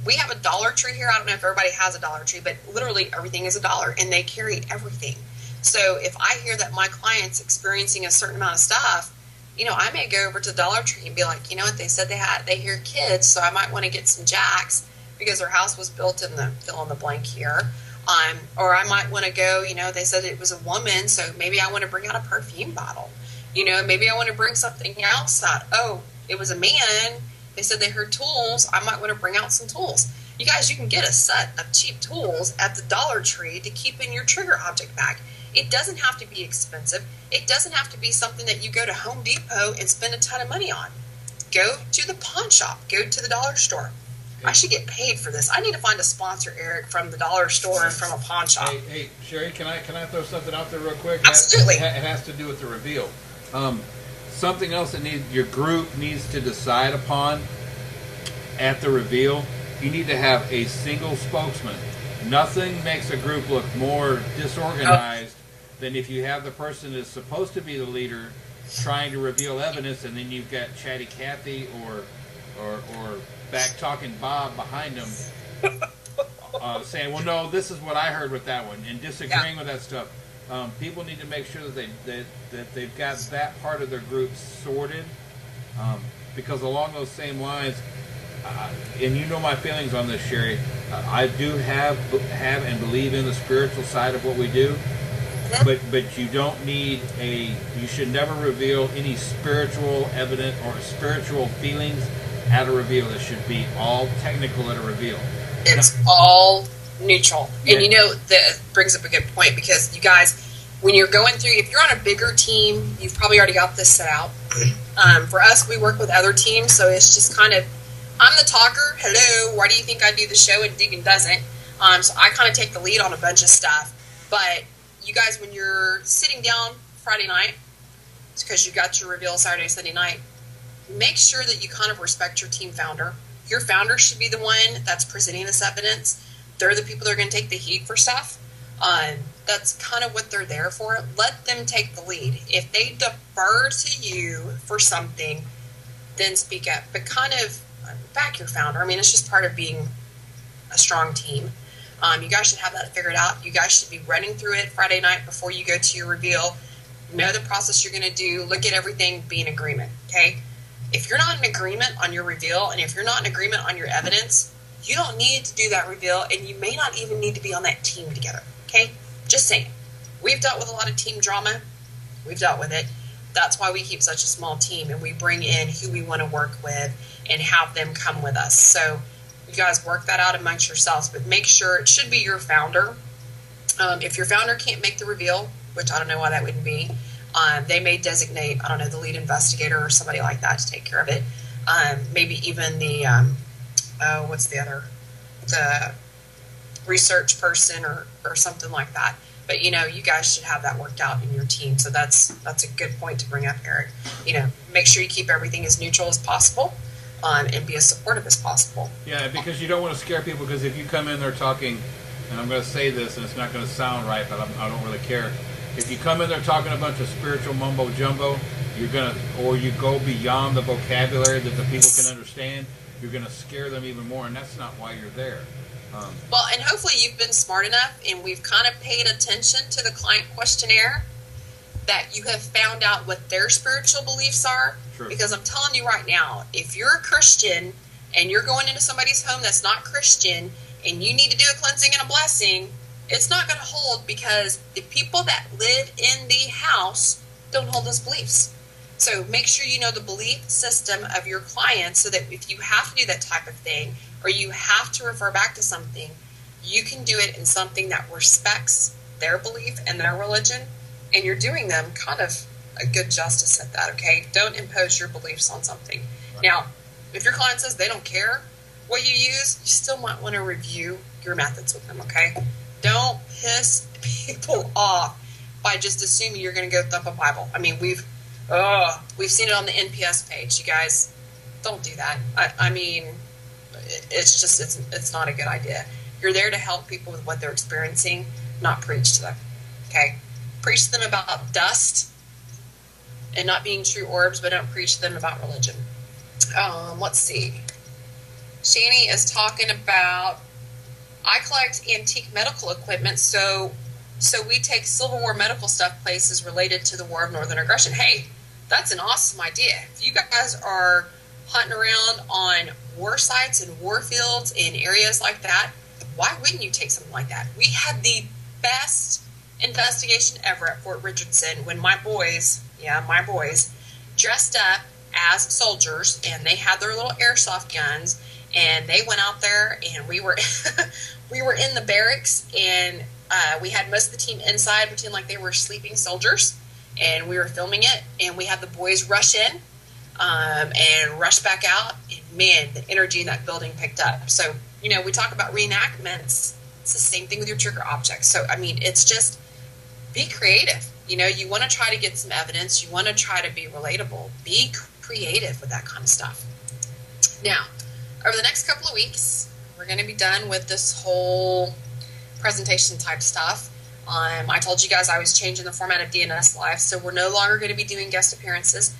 We have a Dollar Tree here. I don't know if everybody has a Dollar Tree, but literally everything is $1, and they carry everything. So if I hear that my client's experiencing a certain amount of stuff, I may go over to the Dollar Tree and be like, what, they said they hear kids, so I might want to get some jacks because their house was built in the fill in the blank here. Or I might want to go, they said it was a woman, so maybe I want to bring out a perfume bottle. Maybe I want to bring something else out. Oh, it was a man. They said they heard tools. I might want to bring out some tools. You guys, you can get a set of cheap tools at the Dollar Tree to keep in your trigger object bag. It doesn't have to be expensive. It doesn't have to be something that you go to Home Depot and spend a ton of money on. Go to the pawn shop. Go to the dollar store. I should get paid for this. I need to find a sponsor, Eric, from the dollar store and from a pawn shop. Hey, Sheri, can I throw something out there real quick? Absolutely. It has to do with the reveal. Something else that your group needs to decide upon at the reveal. You need to have a single spokesman. Nothing makes a group look more disorganized than if you have the person that's supposed to be the leader trying to reveal evidence, and then you've got Chatty Cathy or back talking Bob behind them saying, well, no, this is what I heard with that one, and disagreeing with that stuff. People need to make sure that they've got that part of their group sorted, because along those same lines, and you know my feelings on this, Sheri, I do have and believe in the spiritual side of what we do, but you don't need you should never reveal any spiritual evidence or spiritual feelings at a reveal. It should be all technical at a reveal. It's all neutral. And that brings up a good point, because you guys, when you're going through, if you're on a bigger team, you've probably already got this set out. For us, we work with other teams, so it's just kind of I'm the talker. Hello, why do you think I do the show and Deegan doesn't? So I kind of take the lead on a bunch of stuff. But you guys, when you're sitting down Friday night, it's because you got your reveal Saturday, Sunday night, make sure that you kind of respect your team founder. Your founder should be the one that's presenting this evidence. They're the people that are going to take the heat for stuff. That's kind of what they're there for. Let them take the lead. If they defer to you for something, then speak up. But kind of back your founder. I mean, it's just part of being a strong team. You guys should have that figured out. You guys should be running through it Friday night before you go to your reveal. Know the process you're going to do. Look at everything. Be in agreement. Okay? If you're not in agreement on your reveal, and if you're not in agreement on your evidence, you don't need to do that reveal, and you may not even need to be on that team together. Okay? Just saying. We've dealt with a lot of team drama. We've dealt with it. That's why we keep such a small team, and we bring in who we want to work with and have them come with us. So you guys work that out amongst yourselves, but make sure it should be your founder. If your founder can't make the reveal, which I don't know why that wouldn't be, they may designate, I don't know, the lead investigator or somebody like that to take care of it. Maybe even the, what's the other, the research person or something like that. But, you know, you guys should have that worked out in your team. So that's a good point to bring up, Eric. You know, make sure you keep everything as neutral as possible and be as supportive as possible. Yeah, because you don't want to scare people, because if you come in there talking, and I'm going to say this, and it's not going to sound right, but I don't really care. If you come in there talking a bunch of spiritual mumbo jumbo, or you go beyond the vocabulary that the people can understand, you're going to scare them even more, and that's not why you're there. Well, and hopefully you've been smart enough, and we've kind of paid attention to the client questionnaire, that you have found out what their spiritual beliefs are. True. Because I'm telling you right now, if you're a Christian and you're going into somebody's home that's not Christian, and you need to do a cleansing and a blessing, it's not going to hold, because the people that live in the house don't hold those beliefs. So make sure you know the belief system of your clients, so that if you have to do that type of thing, or you have to refer back to something, you can do it in something that respects their belief and their religion, and you're doing them kind of a good justice at that, okay? Don't impose your beliefs on something. Right. Now, if your client says they don't care what you use, you still might want to review your methods with them, okay? Don't piss people off by just assuming you're going to go thump a Bible. I mean, we've seen it on the NPS page. You guys, don't do that. I mean, it's just, it's not a good idea. You're there to help people with what they're experiencing, not preach to them, okay? Preach to them about dust and not being true orbs, but don't preach to them about religion. Let's see. Shani is talking about, I collect antique medical equipment, so we take Civil War medical stuff places related to the War of Northern Aggression. Hey, that's an awesome idea. If you guys are hunting around on war sites and war fields in areas like that, why wouldn't you take something like that? We had the best investigation ever at Fort Richardson when my boys dressed up as soldiers, and they had their little airsoft guns, and they went out there, and we were in the barracks, and we had most of the team inside pretend like they were sleeping soldiers, and we were filming it, and we had the boys rush in and rush back out, and man, the energy in that building picked up. So, you know, we talk about reenactments. It's the same thing with your trigger objects. So, I mean, it's just be creative. You know, you want to try to get some evidence. You want to try to be relatable. Be creative with that kind of stuff. Now, over the next couple of weeks, we're going to be done with this whole presentation type stuff. I told you guys I was changing the format of DNS Live, so we're no longer going to be doing guest appearances.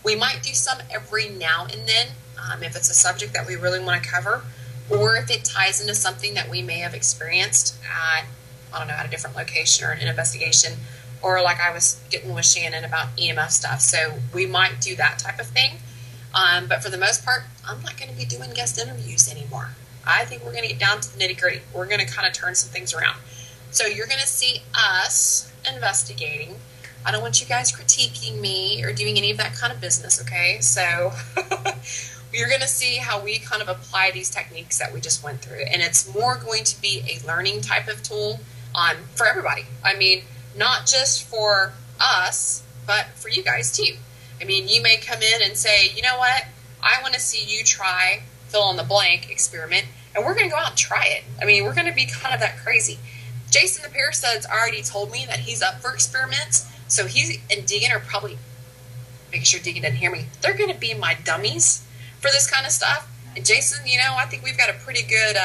We might do some every now and then if it's a subject that we really want to cover, or if it ties into something that we may have experienced at, I don't know, at a different location or an investigation, or like I was getting with Shannon about EMF stuff. So we might do that type of thing. But for the most part, I'm not going to be doing guest interviews anymore. I think we're going to get down to the nitty gritty. We're going to kind of turn some things around. So you're going to see us investigating. I don't want you guys critiquing me or doing any of that kind of business, okay? So you're going to see how we kind of apply these techniques that we just went through. And it's more going to be a learning type of tool for everybody. I mean, not just for us, but for you guys too. I mean, you may come in and say, you know what? I want to see you try fill in the blank experiment, and we're going to go out and try it. I mean, we're going to be kind of that crazy. Jason the Parasite's already told me that he's up for experiments, so he and Deegan are probably making sure Deegan doesn't hear me. They're going to be my dummies for this kind of stuff. And Jason, you know, I think we've got a pretty good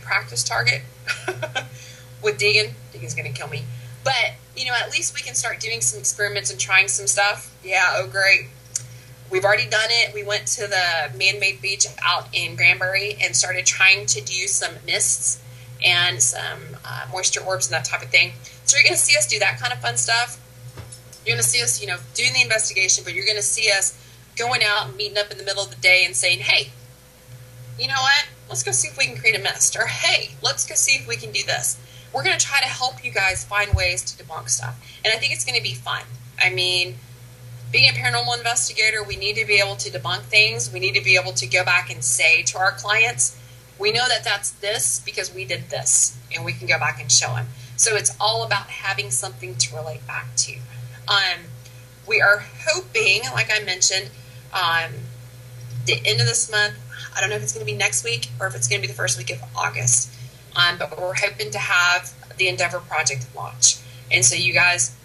practice target with Deegan. Deegan's going to kill me. But, you know, at least we can start doing some experiments and trying some stuff. Yeah, oh, great. We've already done it. We went to the man-made beach out in Granbury and started trying to do some mists and some moisture orbs and that type of thing. So you're going to see us do that kind of fun stuff. You're going to see us, you know, doing the investigation, but you're going to see us going out and meeting up in the middle of the day and saying, hey, you know what? Let's go see if we can create a mist. Or, hey, let's go see if we can do this. We're going to try to help you guys find ways to debunk stuff. And I think it's going to be fun. I mean, being a paranormal investigator, we need to be able to debunk things. We need to be able to go back and say to our clients, we know that that's this because we did this. And we can go back and show them. So it's all about having something to relate back to. We are hoping, like I mentioned, the end of this month, I don't know if it's going to be next week or if it's going to be the first week of August. But we're hoping to have the Endeavor project launch. And so you guys,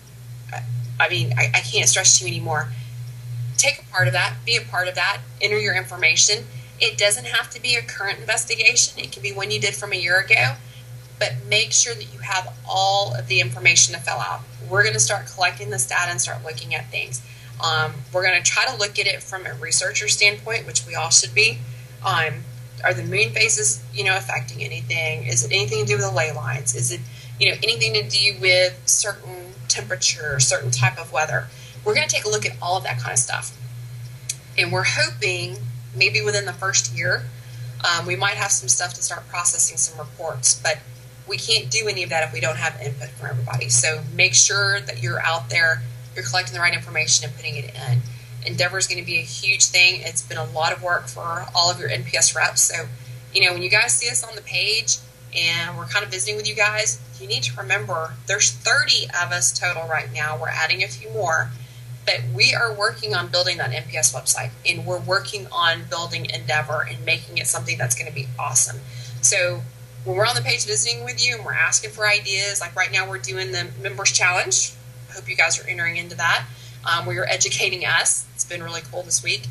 I mean, I can't stress to you anymore. Take a part of that, be a part of that, enter your information. It doesn't have to be a current investigation. It can be one you did from a year ago. But make sure that you have all of the information to fill out. We're going to start collecting this data and start looking at things. We're going to try to look at it from a researcher standpoint, which we all should be. Are the moon phases, you know, affecting anything? Is it anything to do with the ley lines? Is it, you know, anything to do with certain temperature, certain type of weather? We're going to take a look at all of that kind of stuff. And we're hoping maybe within the first year, we might have some stuff to start processing some reports, but we can't do any of that if we don't have input from everybody. So make sure that you're out there, you're collecting the right information and putting it in. Endeavor is going to be a huge thing. It's been a lot of work for all of your NPS reps. So, you know, when you guys see us on the page and we're kind of visiting with you guys, you need to remember there's 30 of us total right now. We're adding a few more, but we are working on building that NPS website, and we're working on building Endeavor and making it something that's going to be awesome. So when we're on the page visiting with you and we're asking for ideas, like right now we're doing the members challenge. I hope you guys are entering into that. Where you're educating us. It's been really cool this week.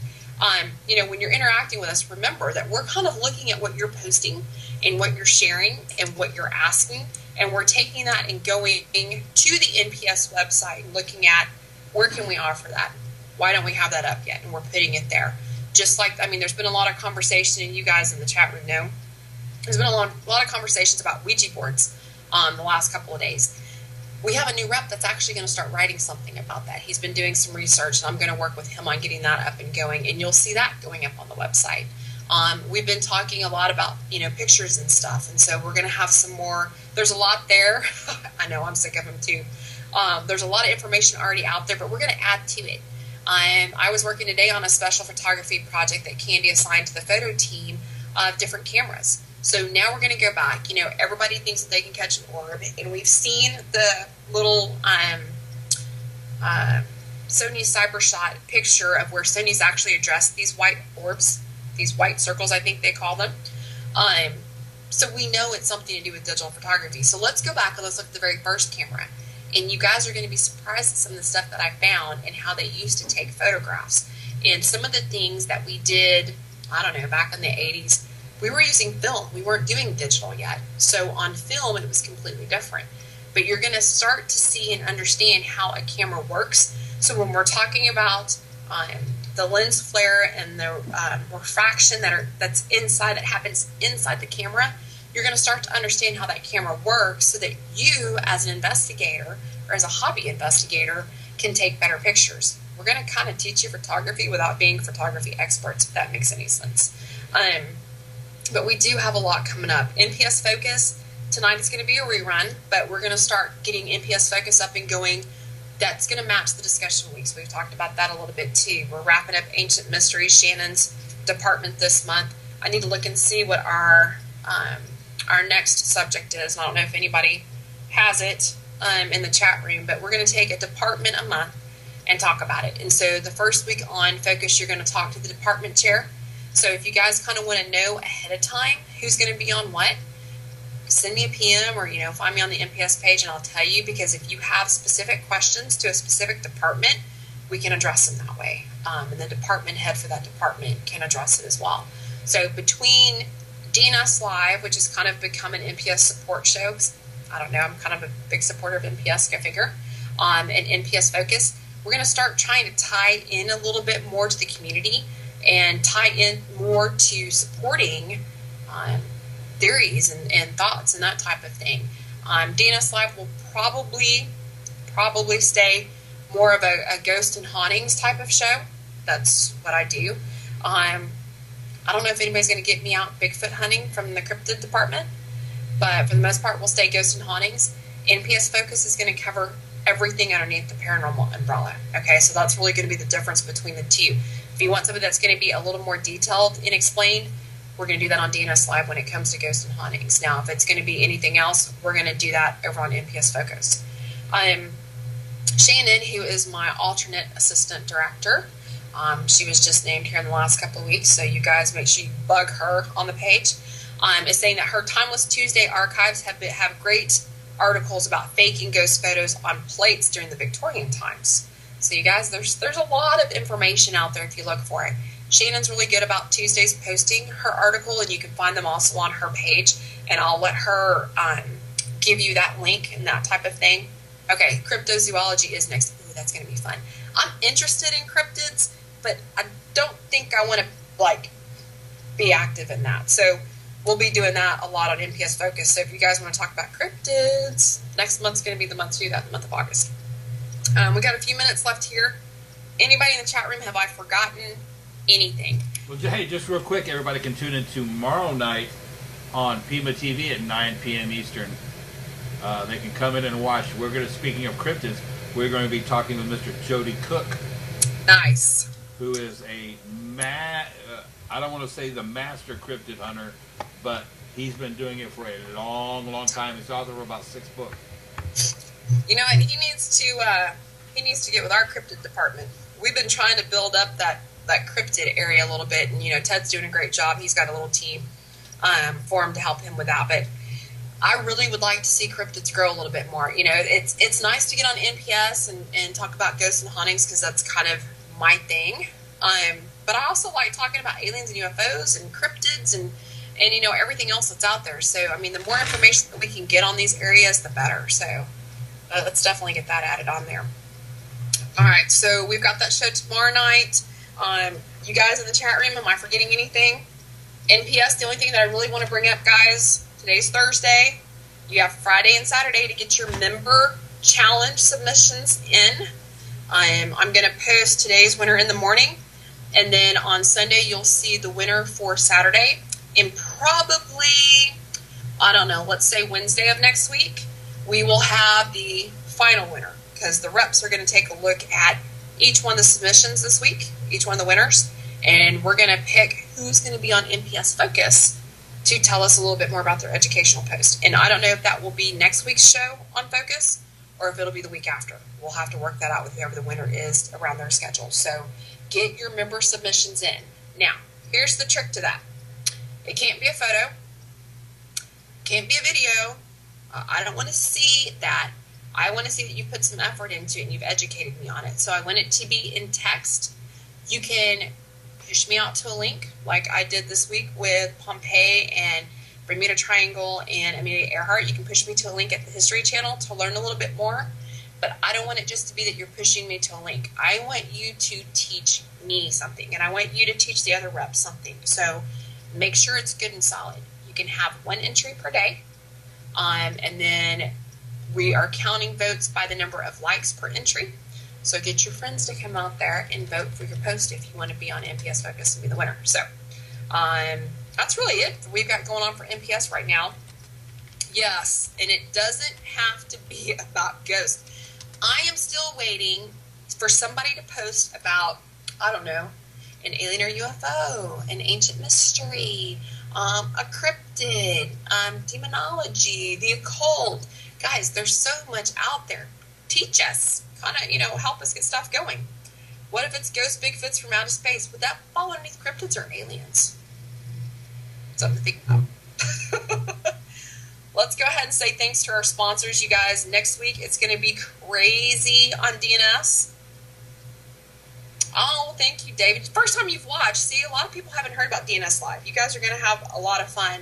You know, when you're interacting with us, remember that we're kind of looking at what you're posting and what you're sharing and what you're asking, and we're taking that and going to the NPS website and looking at where can we offer that? Why don't we have that up yet? And we're putting it there. Just like, I mean, there's been a lot of conversation, and you guys in the chat room know, there's been a lot of conversations about Ouija boards the last couple of days. We have a new rep that's actually going to start writing something about that. He's been doing some research, and I'm going to work with him on getting that up and going, and you'll see that going up on the website. We've been talking a lot about, you know, pictures and stuff, and so we're going to have some more. There's a lot there. I know, I'm sick of them too. There's a lot of information already out there, but we're going to add to it. I was working today on a special photography project that Candy assigned to the photo team of different cameras. So now we're going to go back. You know, everybody thinks that they can catch an orb, and we've seen the little Sony CyberShot picture of where Sony's actually addressed these white orbs, these white circles, I think they call them. So we know it's something to do with digital photography. So let's go back and let's look at the very first camera. And you guys are going to be surprised at some of the stuff that I found and how they used to take photographs. And some of the things that we did, I don't know, back in the 80s, we were using film. We weren't doing digital yet. So on film, it was completely different. But you're going to start to see and understand how a camera works. So when we're talking about the lens flare and the refraction that's inside, that happens inside the camera, you're going to start to understand how that camera works so that you, as an investigator or as a hobby investigator, can take better pictures. We're going to kind of teach you photography without being photography experts, if that makes any sense. But we do have a lot coming up. NPS Focus, tonight is going to be a rerun, but we're going to start getting NPS Focus up and going. That's going to match the discussion weeks. We've talked about that a little bit too. We're wrapping up Ancient Mysteries, Shannon's department this month. I need to look and see what our next subject is. I don't know if anybody has it in the chat room, but we're going to take a department a month, and talk about it. And so the first week on Focus, you're going to talk to the department chair. So if you guys kind of want to know ahead of time who's going to be on what, send me a PM or, find me on the MPS page and I'll tell you, because if you have specific questions to a specific department, we can address them that way. And the department head for that department can address it as well. So between DNS Live, which has kind of become an MPS support show, I don't know, I'm kind of a big supporter of MPS, go figure, and MPS Focus, we're going to start trying to tie in a little bit more to the community and tie in more to supporting theories and thoughts and that type of thing. DNS Live will probably stay more of a ghost and hauntings type of show. That's what I do. I don't know if anybody's going to get me out Bigfoot hunting from the cryptid department, but for the most part, we'll stay ghost and hauntings. NPS Focus is going to cover everything underneath the paranormal umbrella. Okay, so that's really going to be the difference between the two. If you want something that's going to be a little more detailed and explained, we're going to do that on DNS Live when it comes to ghost and hauntings. Now, if it's going to be anything else, we're going to do that over on NPS Focus. Shannon, who is my alternate assistant director, she was just named here in the last couple of weeks, so you guys make sure you bug her on the page, is saying that her Timeless Tuesday archives have great articles about fake and ghost photos on plates during the Victorian times. So you guys, there's a lot of information out there if you look for it. Shannon's really good about Tuesdays posting her article, and you can find them also on her page, and I'll let her give you that link and that type of thing. Okay, cryptozoology is next. Ooh, that's going to be fun. I'm interested in cryptids, but I don't think I want to be active in that. So we'll be doing that a lot on NPS Focus. So if you guys want to talk about cryptids, next month's going to be the month to do that, the month of August. We got a few minutes left here. Anybody in the chat room, have I forgotten anything? Well, hey, just real quick, everybody can tune in tomorrow night on Pima TV at 9 p.m. Eastern. They can come in and watch. We're going to, speaking of cryptids, we're going to be talking with Mr. Jody Cook. Nice. Who is I don't want to say the master cryptid hunter, but he's been doing it for a long, long time. He's author of about 6 books. You know what? He needs to get with our cryptid department. We've been trying to build up that cryptid area a little bit, and Ted's doing a great job. He's got a little team for him to help him with that. But I really would like to see cryptids grow a little bit more. It's nice to get on NPS and talk about ghosts and hauntings because that's kind of my thing. But I also like talking about aliens and UFOs and cryptids and everything else that's out there. So, the more information that we can get on these areas, the better. So let's definitely get that added on there. All right, so we've got that show tomorrow night. You guys in the chat room, am I forgetting anything? NPS, the only thing that I really want to bring up, guys, today's Thursday. You have Friday and Saturday to get your member challenge submissions in. I'm going to post today's winner in the morning, and then on Sunday you'll see the winner for Saturday, and probably, I don't know, let's say Wednesday of next week, we will have the final winner, because the reps are going to take a look at each one of the submissions this week, each one of the winners, and we're going to pick who's going to be on NPS Focus to tell us a little bit more about their educational post. And I don't know if that will be next week's show on Focus or if it'll be the week after. We'll have to work that out with whoever the winner is around their schedule. So get your member submissions in. Now, here's the trick to that. It can't be a photo. Can't be a video. I don't want to see that. I want to see that you put some effort into it and you've educated me on it. So I want it to be in text. You can push me out to a link like I did this week with Pompeii and Bermuda Triangle and Amelia Earhart. You can push me to a link at the History Channel to learn a little bit more. But I don't want it just to be that you're pushing me to a link. I want you to teach me something, and I want you to teach the other reps something. So make sure it's good and solid. You can have 1 entry per day, and then we are counting votes by the number of likes per entry. So get your friends to come out there and vote for your post if you want to be on NPS Focus and be the winner. So that's really it we've got going on for NPS right now. Yes, and it doesn't have to be about ghosts. I am still waiting for somebody to post about, I don't know, an alien or UFO, an ancient mystery, a cryptid, demonology, the occult. Guys, there's so much out there. Teach us. kind of, help us get stuff going. What if it's ghost Bigfoots from outer space? Would that fall underneath cryptids or aliens? Something to think about. Let's go ahead and say thanks to our sponsors, you guys. Next week, it's going to be crazy on DNS. Oh, thank you, David. First time you've watched. See, a lot of people haven't heard about DNS Live. You guys are going to have a lot of fun.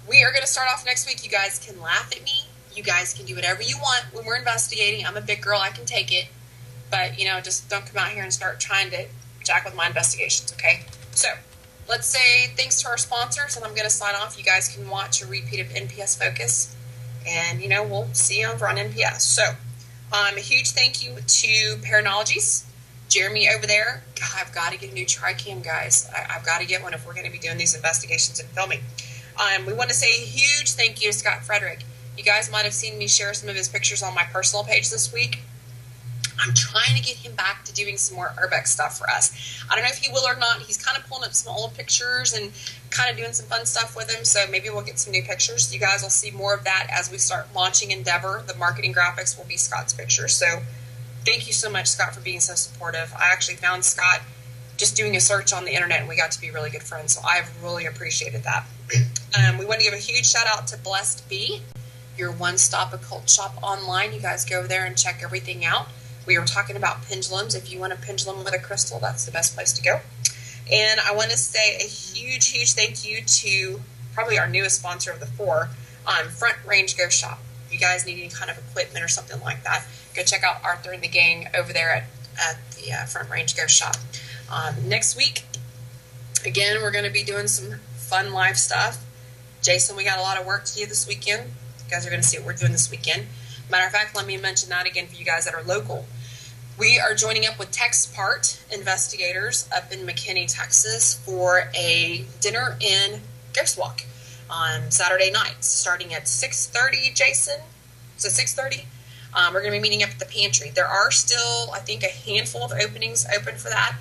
We are going to start off next week. You guys can laugh at me. You guys can do whatever you want when we're investigating. I'm a big girl. I can take it. But, just don't come out here and start trying to jack with my investigations, okay? So, let's say thanks to our sponsors, and I'm going to sign off. You guys can watch a repeat of NPS Focus, and, we'll see you over on NPS. So, a huge thank you to Paranologies. Jeremy over there. God, I've got to get a new TriCam, guys. I've got to get one if we're going to be doing these investigations and filming. We want to say a huge thank you to Scott Frederick. You guys might have seen me share some of his pictures on my personal page this week. I'm trying to get him back to doing some more Urbex stuff for us. I don't know if he will or not. He's kind of pulling up some old pictures and kind of doing some fun stuff with him, so maybe we'll get some new pictures. You guys will see more of that as we start launching Endeavor. The marketing graphics will be Scott's pictures. So thank you so much, Scott, for being so supportive. I actually found Scott just doing a search on the internet, and we got to be really good friends, so I've really appreciated that. We want to give a huge shout out to Blessed Bee, your one-stop occult shop online. You guys go over there and check everything out. We were talking about pendulums. If you want a pendulum with a crystal, that's the best place to go. And I want to say a huge, huge thank you to probably our newest sponsor of the four, Front Range Ghost Shop. If you guys need any kind of equipment or something like that, go check out Arthur and the gang over there at the Front Range Ghost Shop. Next week, again, we're going to be doing some fun live stuff. Jason, we got a lot of work to do this weekend. You guys are going to see what we're doing this weekend. Matter of fact, let me mention that again for you guys that are local. We are joining up with TextPart investigators up in McKinney, Texas for a dinner and ghost walk on Saturday night, starting at 6:30, Jason. So 6:30. We're going to be meeting up at the pantry. There are still, I think, a handful of openings open for that.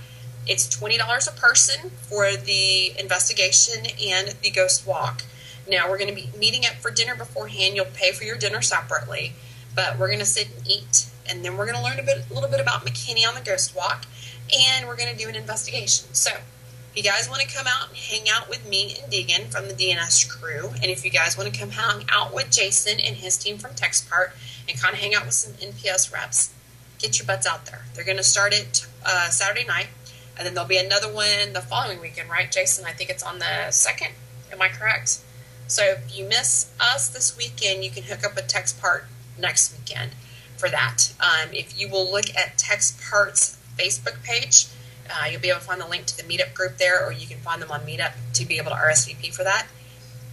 It's $20 a person for the investigation and the ghost walk. Now, we're going to be meeting up for dinner beforehand. You'll pay for your dinner separately, but we're going to sit and eat, and then we're going to learn a little bit about McKinney on the ghost walk, and we're going to do an investigation. So, if you guys want to come out and hang out with me and Deegan from the DNS crew, and if you guys want to come hang out with Jason and his team from TextPart and kind of hang out with some NPS reps, get your butts out there. They're going to start it Saturday night, and then there'll be another one the following weekend, right, Jason? I think it's on the 2nd. Am I correct? So if you miss us this weekend, you can hook up with TextPart next weekend for that. If you will look at TextPart's Facebook page, you'll be able to find the link to the meetup group there, or you can find them on Meetup to be able to RSVP for that.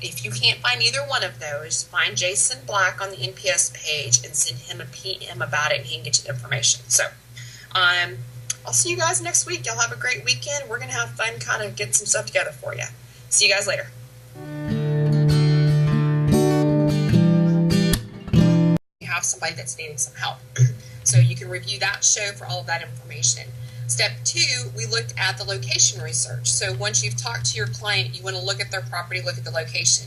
If you can't find either one of those, find Jason Black on the NPS page and send him a PM about it, and he can get you the information. So I'll see you guys next week. Y'all have a great weekend. We're going to have fun kind of getting some stuff together for you. See you guys later. Have somebody that's needing some help. So you can review that show for all of that information. Step 2, we looked at the location research. So once you've talked to your client, you want to look at their property, look at the location.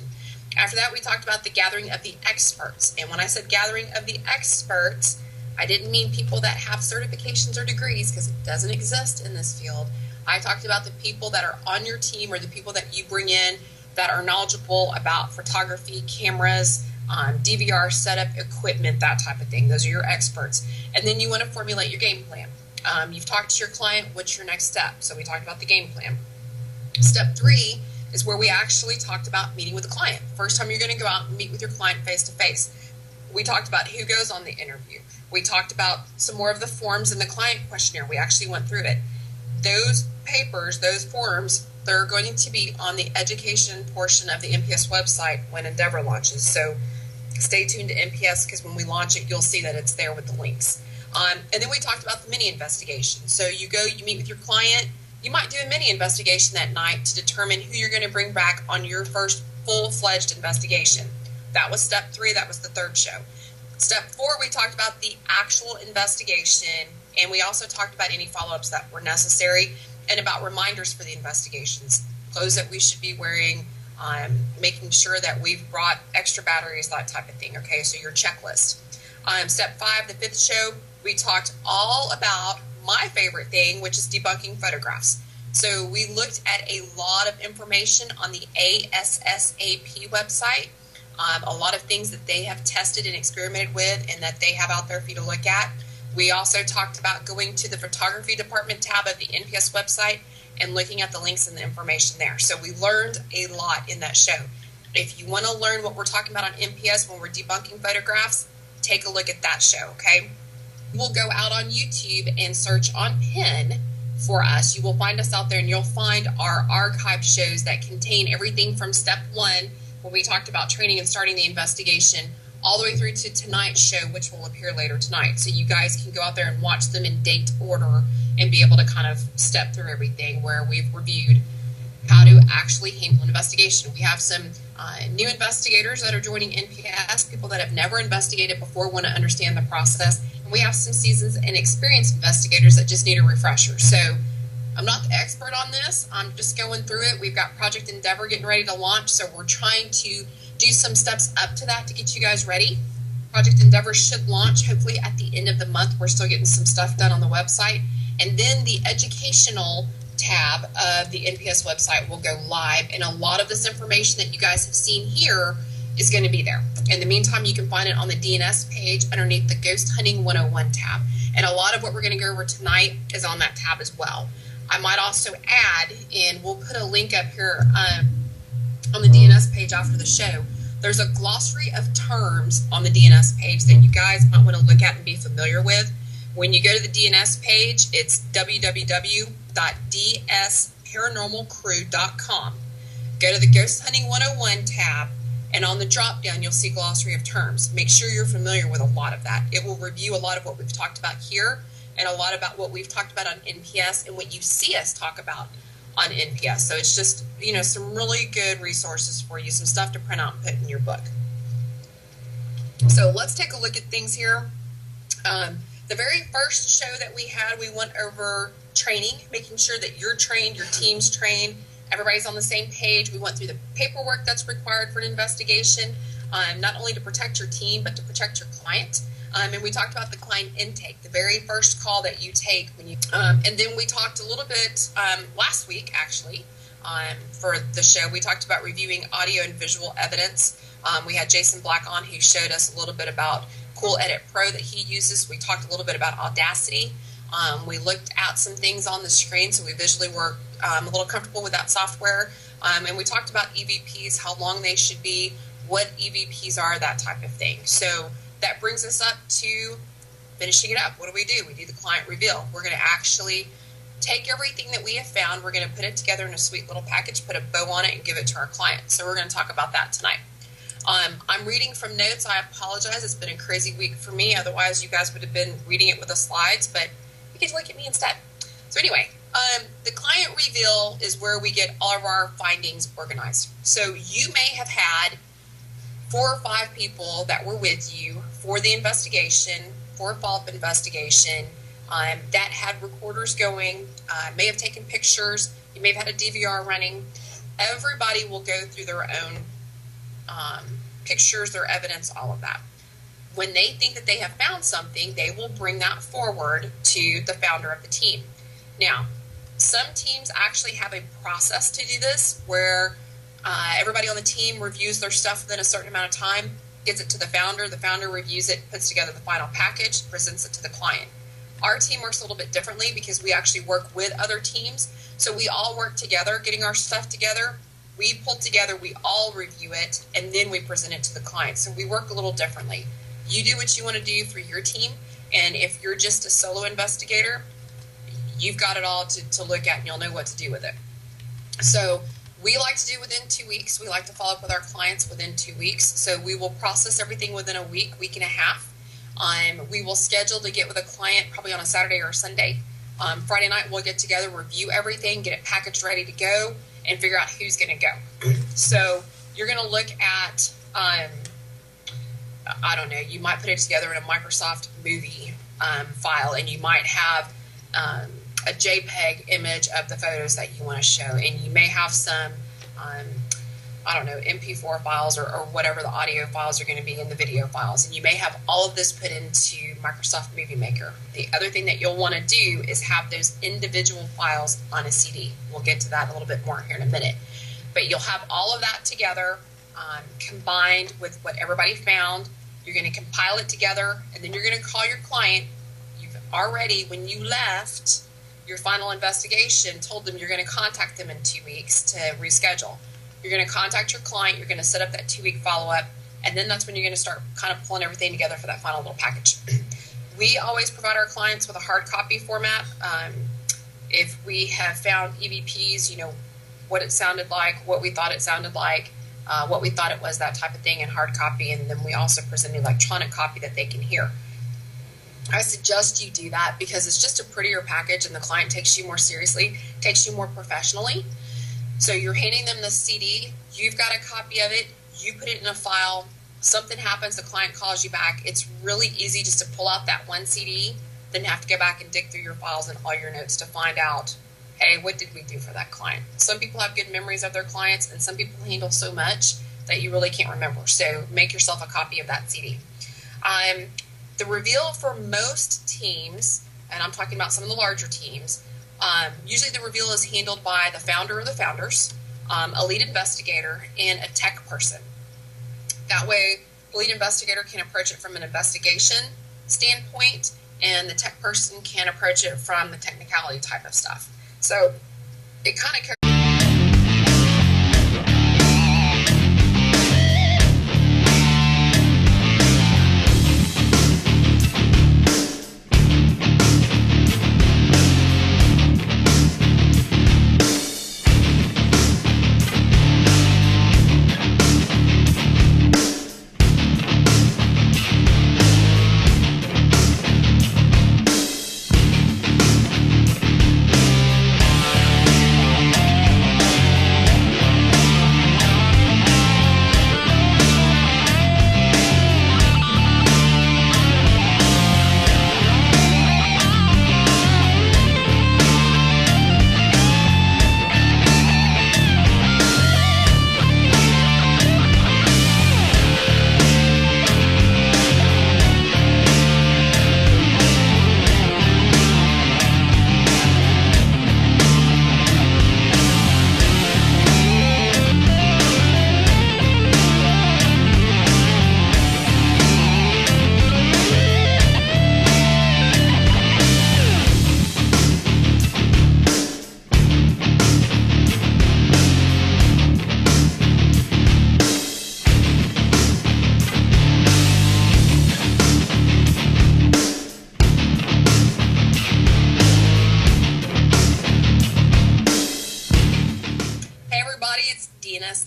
After that, we talked about the gathering of the experts. And when I said gathering of the experts, I didn't mean people that have certifications or degrees, because it doesn't exist in this field. I talked about the people that are on your team, or the people that you bring in that are knowledgeable about photography, cameras, DVR setup, equipment, that type of thing. Those are your experts. And then you want to formulate your game plan. You've talked to your client. What's your next step? So we talked about the game plan. Step 3 is where we actually talked about meeting with the client. First time you're going to go out and meet with your client face to face. We talked about who goes on the interview. We talked about some more of the forms in the client questionnaire. We actually went through it. Those papers, those forms, they're going to be on the education portion of the NPS website when Endeavor launches. So stay tuned to NPS, because when we launch it, you'll see that it's there with the links. And then we talked about the mini investigation. So you go, you meet with your client. You might do a mini investigation that night to determine who you're going to bring back on your first full-fledged investigation. That was step 3. That was the 3rd show. Step 4, we talked about the actual investigation, and we also talked about any follow-ups that were necessary and about reminders for the investigations, clothes that we should be wearing, making sure that we've brought extra batteries, that type of thing. Okay, so your checklist. Step 5, the 5th show, we talked all about my favorite thing, which is debunking photographs. So we looked at a lot of information on the ASSAP website, a lot of things that they have tested and experimented with and that they have out there for you to look at. We also talked about going to the photography department tab of the NPS website and looking at the links and the information there. So we learned a lot in that show. If you want to learn what we're talking about on NPS when we're debunking photographs, take a look at that show, okay? We'll go out on YouTube and search on PIN for us. You will find us out there, and you'll find our archived shows that contain everything from step 1, when we talked about training and starting the investigation, all the way through to tonight's show, which will appear later tonight. So you guys can go out there and watch them in date order and be able to kind of step through everything where we've reviewed how to actually handle an investigation. We have some new investigators that are joining NPS, people that have never investigated before, want to understand the process. And we have some seasoned and experienced investigators that just need a refresher. So I'm not the expert on this. I'm just going through it. We've got Project Endeavor getting ready to launch, so we're trying to do some steps up to that to get you guys ready. Project Endeavor should launch hopefully at the end of the month. We're still getting some stuff done on the website. And then the educational tab of the NPS website will go live, and a lot of this information that you guys have seen here is going to be there. In the meantime, you can find it on the DNS page underneath the Ghost Hunting 101 tab, and a lot of what we're going to go over tonight is on that tab as well. I might also add, and we'll put a link up here on the DNS page after the show, there's a glossary of terms on the DNS page that you guys might want to look at and be familiar with. When you go to the DNS page, it's www.dsparanormalcrew.com. Go to the Ghost Hunting 101 tab, and on the drop down, you'll see glossary of terms. Make sure you're familiar with a lot of that. It will review a lot of what we've talked about here and a lot about what we've talked about on NPS and what you see us talk about on NPS. So it's just, you know, some really good resources for you, some stuff to print out and put in your book. So let's take a look at things here. The very first show that we had, we went over training, making sure that you're trained, your team's trained, everybody's on the same page. We went through the paperwork that's required for an investigation, not only to protect your team, but to protect your client. And we talked about the client intake, the very first call that you take when you. And then we talked a little bit last week, actually, for the show. We talked about reviewing audio and visual evidence. We had Jason Black on, who showed us a little bit about Cool Edit Pro that he uses. We talked a little bit about Audacity. We looked at some things on the screen, so we visually were a little comfortable with that software. And we talked about EVPs, how long they should be, what EVPs are, that type of thing. So that brings us up to finishing it up. What do? We do the client reveal. We're going to actually take everything that we have found. We're going to put it together in a sweet little package, put a bow on it, and give it to our client. So we're going to talk about that tonight. I'm reading from notes. I apologize. It's been a crazy week for me. Otherwise, you guys would have been reading it with the slides, but you get to look at me instead. So anyway, the client reveal is where we get all of our findings organized. So you may have had 4 or 5 people that were with you for the investigation, for a follow-up investigation, that had recorders going, may have taken pictures, you may have had a DVR running. Everybody will go through their own pictures, their evidence, all of that. When they think that they have found something, they will bring that forward to the founder of the team. Now, some teams actually have a process to do this where everybody on the team reviews their stuff within a certain amount of time, gets it to the founder reviews it, puts together the final package, presents it to the client. Our team works a little bit differently because we actually work with other teams. So we all work together, getting our stuff together. We pull together, we all review it, and then we present it to the client. So we work a little differently. You do what you want to do for your team, and if you're just a solo investigator, you've got it all to look at, and you'll know what to do with it. So we like to do within 2 weeks. We like to follow up with our clients within 2 weeks. So we will process everything within a week, week and a half. We will schedule to get with a client probably on a Saturday or a Sunday. Friday night, we'll get together, review everything, get it packaged, ready to go, and figure out who's going to go. So you're going to look at, I don't know, you might put it together in a Microsoft movie file, and you might have a JPEG image of the photos that you want to show, and you may have some I don't know, MP4 files or whatever the audio files are going to be in the video files. And you may have all of this put into Microsoft Movie Maker. The other thing that you'll want to do is have those individual files on a CD. We'll get to that a little bit more here in a minute. But you'll have all of that together, combined with what everybody found. You're going to compile it together, and then you're going to call your client. You've already, when you left your final investigation, told them you're going to contact them in 2 weeks to reschedule. You're going to contact your client, you're going to set up that 2-week follow-up, and then that's when you're going to start kind of pulling everything together for that final little package. We always provide our clients with a hard copy format. If we have found EVPs, you know, what it sounded like, what we thought it sounded like, what we thought it was, that type of thing in hard copy, and then we also present an electronic copy that they can hear. I suggest you do that because it's just a prettier package and the client takes you more seriously, takes you more professionally. So you're handing them the CD, you've got a copy of it, you put it in a file, something happens, the client calls you back. It's really easy just to pull out that one CD, then have to go back and dig through your files and all your notes to find out, hey, what did we do for that client? Some people have good memories of their clients and some people handle so much that you really can't remember. So make yourself a copy of that CD. The reveal for most teams, and I'm talking about some of the larger teams, usually the reveal is handled by the founder or the founders, a lead investigator, and a tech person. That way, the lead investigator can approach it from an investigation standpoint, and the tech person can approach it from the technicality type of stuff. So it kind of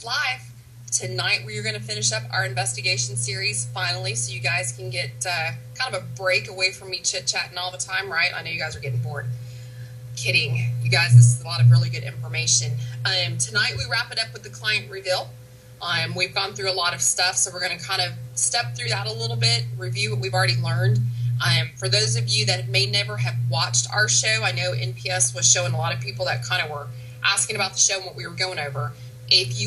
Live. Tonight we are going to finish up our investigation series finally, so you guys can get kind of a break away from me chit-chatting all the time, right? I know you guys are getting bored. Kidding. You guys, this is a lot of really good information. Tonight we wrap it up with the client reveal. We've gone through a lot of stuff, so we're going to kind of step through that a little bit, review what we've already learned. For those of you that may never have watched our show, I know NPS was showing a lot of people that kind of were asking about the show and what we were going over. If you